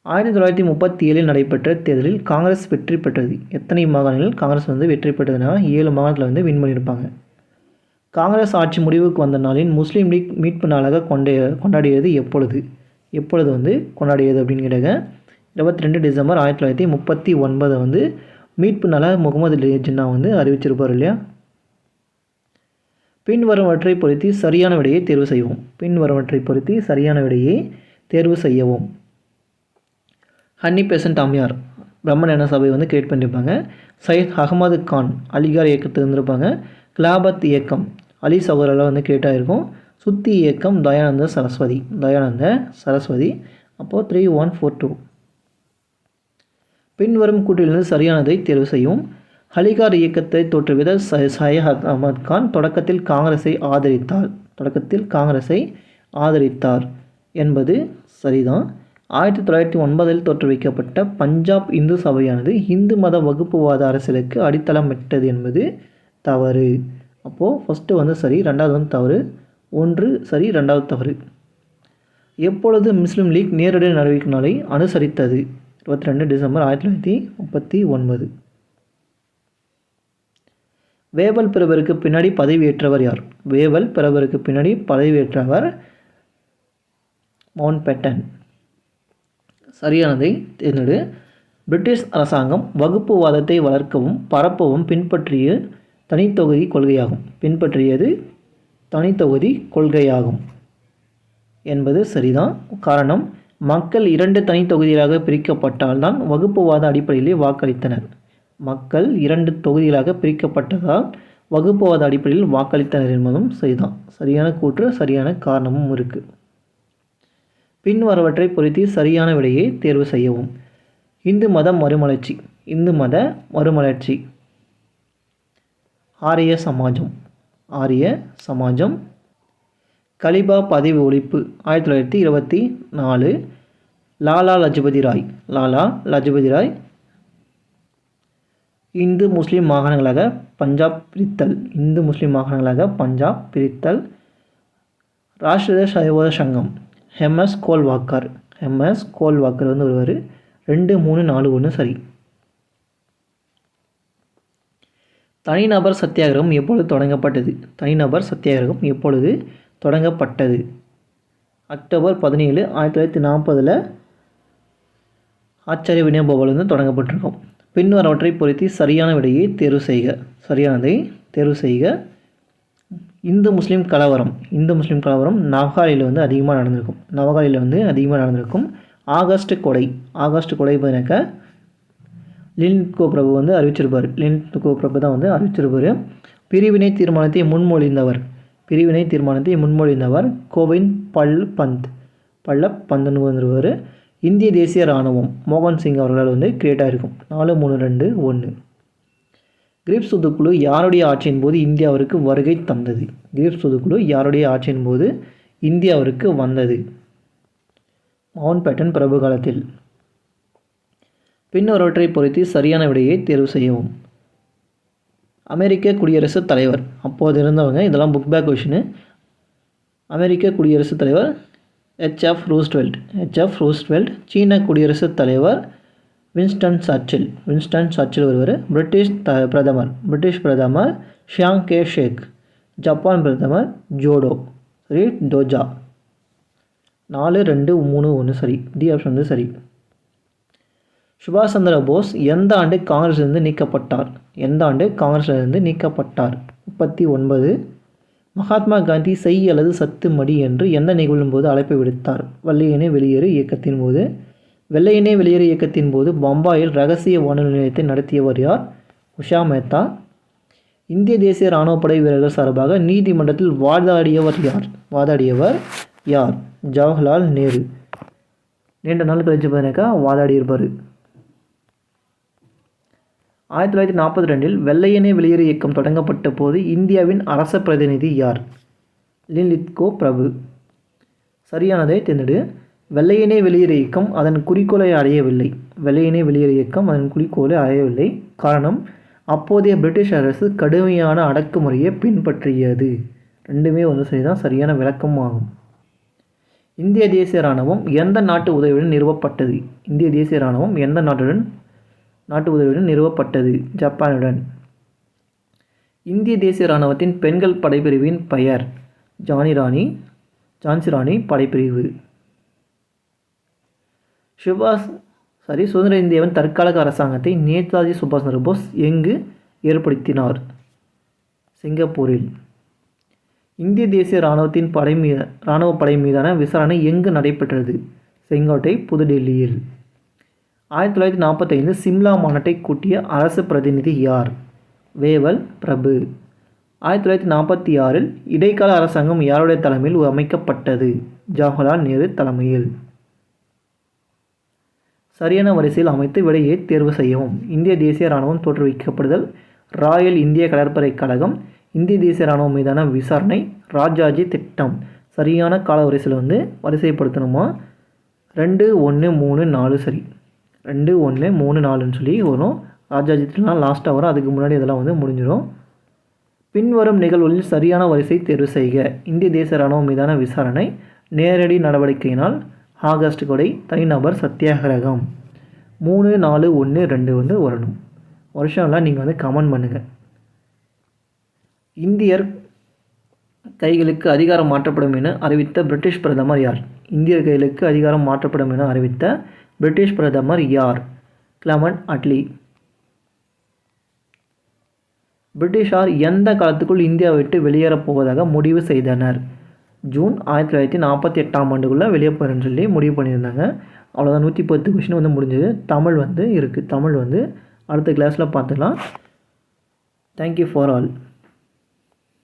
1937 நடைபெற்ற தேர்தலில் காங்கிரஸ் வெற்றி பெற்றது. எத்தனை மாகாணங்களில் காங்கிரஸ் வெற்றி பெற்றதுன்னா 7 மாகாணத்தில் வின் பண்ணியிருப்பாங்க. காங்கிரஸ் ஆட்சி முடிவுக்கு வந்த நாளின் முஸ்லீம் லீக் மீட்பு நாளாக கொண்டாடியது எப்பொழுது கொண்டாடியது அப்படின்னு கேட்டாங்க. 22 டிசம்பர் 1939 மீட்பு நாளாக முகமது ஜின்னா அறிவிச்சிருப்பார் இல்லையா. பின்வருவற்றை பொருத்தி சரியான விடையை தேர்வு செய்யவும். ஹன்னி பெசன்ட் அம்மையார் பிரம்மஞான சபை கிரியேட் பண்ணியிருப்பாங்க. சையத் அகமது கான் அலிகார் இயக்கத்தில் இருந்திருப்பாங்க. கிலாபத் இயக்கம் அலி சகோதரால் கிரியேட் ஆகிருக்கும். சுத்தி இயக்கம் தயானந்த சரஸ்வதி. அப்போது 3142. பின்வரும் கூற்றிலிருந்து சரியானதை தேர்வு செய்யும். அலிகார் இயக்கத்தை தோற்றுவித்த சையத் அகமது கான் தொடக்கத்தில் காங்கிரஸை ஆதரித்தார் என்பது சரிதான். 1909 தோற்றுவிக்கப்பட்ட பஞ்சாப் இந்து சபையானது இந்து மத வகுப்புவாத அரசியலுக்கு அடித்தளமிட்டது என்பது தவறு. அப்போது ஃபஸ்ட்டு சரி, ரெண்டாவது தவறு. 1 சரி, 2வது தவறு. எப்பொழுது முஸ்லீம் லீக் நேரடி நடவடிக்கை நாளை அனுசரித்தது? 22 டிசம்பர் 1939. வேவல் பிரபருக்கு பின்னாடி பதவியேற்றவர் யார்? Mountbatten. சரியானதை தேர்ந்தெடு. பிரிட்டிஷ் அரசாங்கம் வகுப்புவாதத்தை வளர்க்கவும் பரப்பவும் பின்பற்றியது தனித்தொகுதி கொள்கையாகும் என்பது சரிதான். காரணம், மக்கள் 2 தனித்தொகுதிகளாக பிரிக்கப்பட்டால்தான் வகுப்புவாத அடிப்படையிலே வாக்களித்தனர். மக்கள் 2 தொகுதிகளாக பிரிக்கப்பட்டதால் வகுப்புவாத அடிப்படையில் வாக்களித்தனர் என்பதும் சரிதான். சரியான கூற்று, சரியான காரணமும் இருக்குது. பின்வருவற்றை பொருத்தி சரியான விடையை தேர்வு செய்யவும். இந்து மத மறுமலர்ச்சி. ஆரிய சமாஜம். கலிபா பதவி ஒழிப்பு 1924. லாலா லஜபதி ராய். இந்து முஸ்லீம் மாகாணங்களாக பஞ்சாப் பிரித்தல். ராஷ்டிரிய சைவ சங்கம். எம்எஸ் கோல்வாக்கர் ஒருவர். 2, 3, 4, 1 சரி. தனிநபர் சத்தியாகிரகம் எப்பொழுது தொடங்கப்பட்டது? அக்டோபர் 17, 1940 ஆச்சாரிய வினோபாவால் தொடங்கப்பட்டிருக்கும். பின்வரவற்றை பொருத்தி சரியான விடையை தேர்வு செய்க. இந்து முஸ்லீம் கலவரம் நவகாலியில் அதிகமாக நடந்திருக்கும். ஆகஸ்ட் கொடை பார்த்தீங்கன்னாக்கா லின்கோ பிரபு அறிவிச்சிருப்பார். தான் அறிவிச்சிருப்பார். பிரிவினை தீர்மானத்தை முன்மொழிந்தவர் கோவிந்த் பல்லப் வந்துருவார். இந்திய தேசிய இராணுவம் மோகன் சிங் அவர்களால் கிரியேட் ஆகிருக்கும். 4, 3, 2, 1. கிரிப்ஸ் துதுக்குழு யாருடைய ஆட்சியின் போது இந்தியாவிற்கு வருகை தந்தது? மவுண்ட் பேட்டன் பிரபு காலத்தில். பின்னொருவற்றை பொருத்தி சரியான விடையை தேர்வு செய்யவும். அமெரிக்க குடியரசுத் தலைவர் அப்போது இருந்தவங்க, இதெல்லாம் புக் பேக் கொஷின். அமெரிக்க குடியரசுத் தலைவர் H.F. ரூஸ்வெல்ட். சீன குடியரசுத் தலைவர் வின்ஸ்டன் சர்ச்சில் ஒருவர். பிரிட்டிஷ் பிரதமர் ஷியாங் கே ஷேக். ஜப்பான் பிரதமர் டோஜா. 4, 2, 3, 1 சரி. டி ஆப்ஷன் சரி. சுபாஷ் சந்திர போஸ் எந்த ஆண்டு காங்கிரஸிலிருந்து நீக்கப்பட்டார்? 39. மகாத்மா காந்தி செய் அல்லது சத்து மடி என்று எந்த நிகழ்வின் போது அழைப்பு விடுத்தார்? வெள்ளையனே வெளியேறு இயக்கத்தின் போது பம்பாயில் ரகசிய வானொலி நிலையத்தை நடத்தியவர் யார்? உஷா மேத்தா. இந்திய தேசிய இராணுவப்படை வீரர்கள் சார்பாக நீதிமன்றத்தில் வாதாடியவர் யார்? ஜவஹர்லால் நேரு. நீண்ட நாள் கழிச்சு பார்த்தீங்கன்னாக்கா வாதாடியிருப்பார். 1942 வெள்ளையனே வெளியேறு இயக்கம் தொடங்கப்பட்ட போது இந்தியாவின் அரச பிரதிநிதி யார்? லின்லித்கோ பிரபு. சரியானதை தேர்ந்தெடு. வெள்ளையனே வெளியேறு இயக்கம் அதன் குறிக்கோளை அடையவில்லை. காரணம், அப்போதைய பிரிட்டிஷ் அரசு கடுமையான அடக்குமுறையை பின்பற்றியது. ரெண்டுமே வந்து சரிதான், சரியான விளக்கமும் ஆகும். இந்திய தேசிய இராணுவம் எந்த நாட்டு உதவியுடன் நிறுவப்பட்டது? இந்திய தேசிய இராணுவம் எந்த நாட்டு உதவியுடன் நிறுவப்பட்டது? ஜப்பானுடன். இந்திய தேசிய இராணுவத்தின் பெண்கள் படைப்பிரிவின் பெயர்? ஜான்சி ராணி படைப்பிரிவு. சுதந்திர இந்தியாவின் தற்காலிக அரசாங்கத்தை நேதாஜி சுபாஷ் சந்திர போஸ் எங்கு ஏற்படுத்தினார்? சிங்கப்பூரில். இந்திய தேசிய இராணுவத்தின் இராணுவ படை மீதான விசாரணை எங்கு நடைபெற்றது? செங்கோட்டை, புதுடெல்லியில். 1945 சிம்லா மாநாட்டை கூட்டிய அரசு பிரதிநிதி யார்? வேவல் பிரபு. 1946 இடைக்கால அரசாங்கம் யாருடைய தலைமையில் அமைக்கப்பட்டது? ஜவஹர்லால் நேரு தலைமையில். சரியான வரிசையில் அமைத்து விடையை தேர்வு செய்யவும். இந்திய தேசிய இராணுவம் தோற்றுவிக்கப்படுதல், ராயல் இந்திய கடற்படை கழகம், இந்திய தேசிய இராணுவம் மீதான விசாரணை, ராஜாஜி திட்டம். சரியான கால வரிசையில் வந்து வரிசைப்படுத்தணுமா? 2, 1, 3, 4 சரி. 2, 1, 3, 4ன்னு சொல்லி வரும். ராஜாஜி திட்டம்லாம் லாஸ்ட்டாக வரும், அதுக்கு முன்னாடி இதெல்லாம் வந்து முடிஞ்சிடும். பின்வரும் நிகழ்வுகளில் சரியான வரிசை தேர்வு செய்க. இந்திய தேசிய இராணுவம் மீதான விசாரணை, நேரடி நடவடிக்கையினால் ஆகஸ்ட் கொடை, தனிநபர் சத்தியாகிரகம். 3, 4, 1, 2 வந்து வரணும். வருஷம்லாம் நீங்கள் வந்து கமெண்ட் பண்ணுங்கள். இந்தியர் கைகளுக்கு அதிகாரம் மாற்றப்படும் என அறிவித்த பிரிட்டிஷ் பிரதமர் யார்? இந்தியர் கைகளுக்கு அதிகாரம் மாற்றப்படும் என அறிவித்த பிரிட்டிஷ் பிரதமர் யார்? கிளமெண்ட் அட்லி. பிரிட்டிஷார் எந்த காலத்துக்குள் இந்தியாவை விட்டு வெளியேறப் போவதாக முடிவு செய்தனர்? ஜூன் 1948ஆம் ஆண்டுக்குள்ளே வெளியே போகிறேன்னு சொல்லி முடிவு பண்ணியிருந்தாங்க. அவ்வளோதான், 110 கொஷின் வந்து முடிஞ்சது. தமிழ் வந்து இருக்குது. தமிழ் வந்து அடுத்த கிளாஸில் பார்த்துக்கலாம். Thank you for all.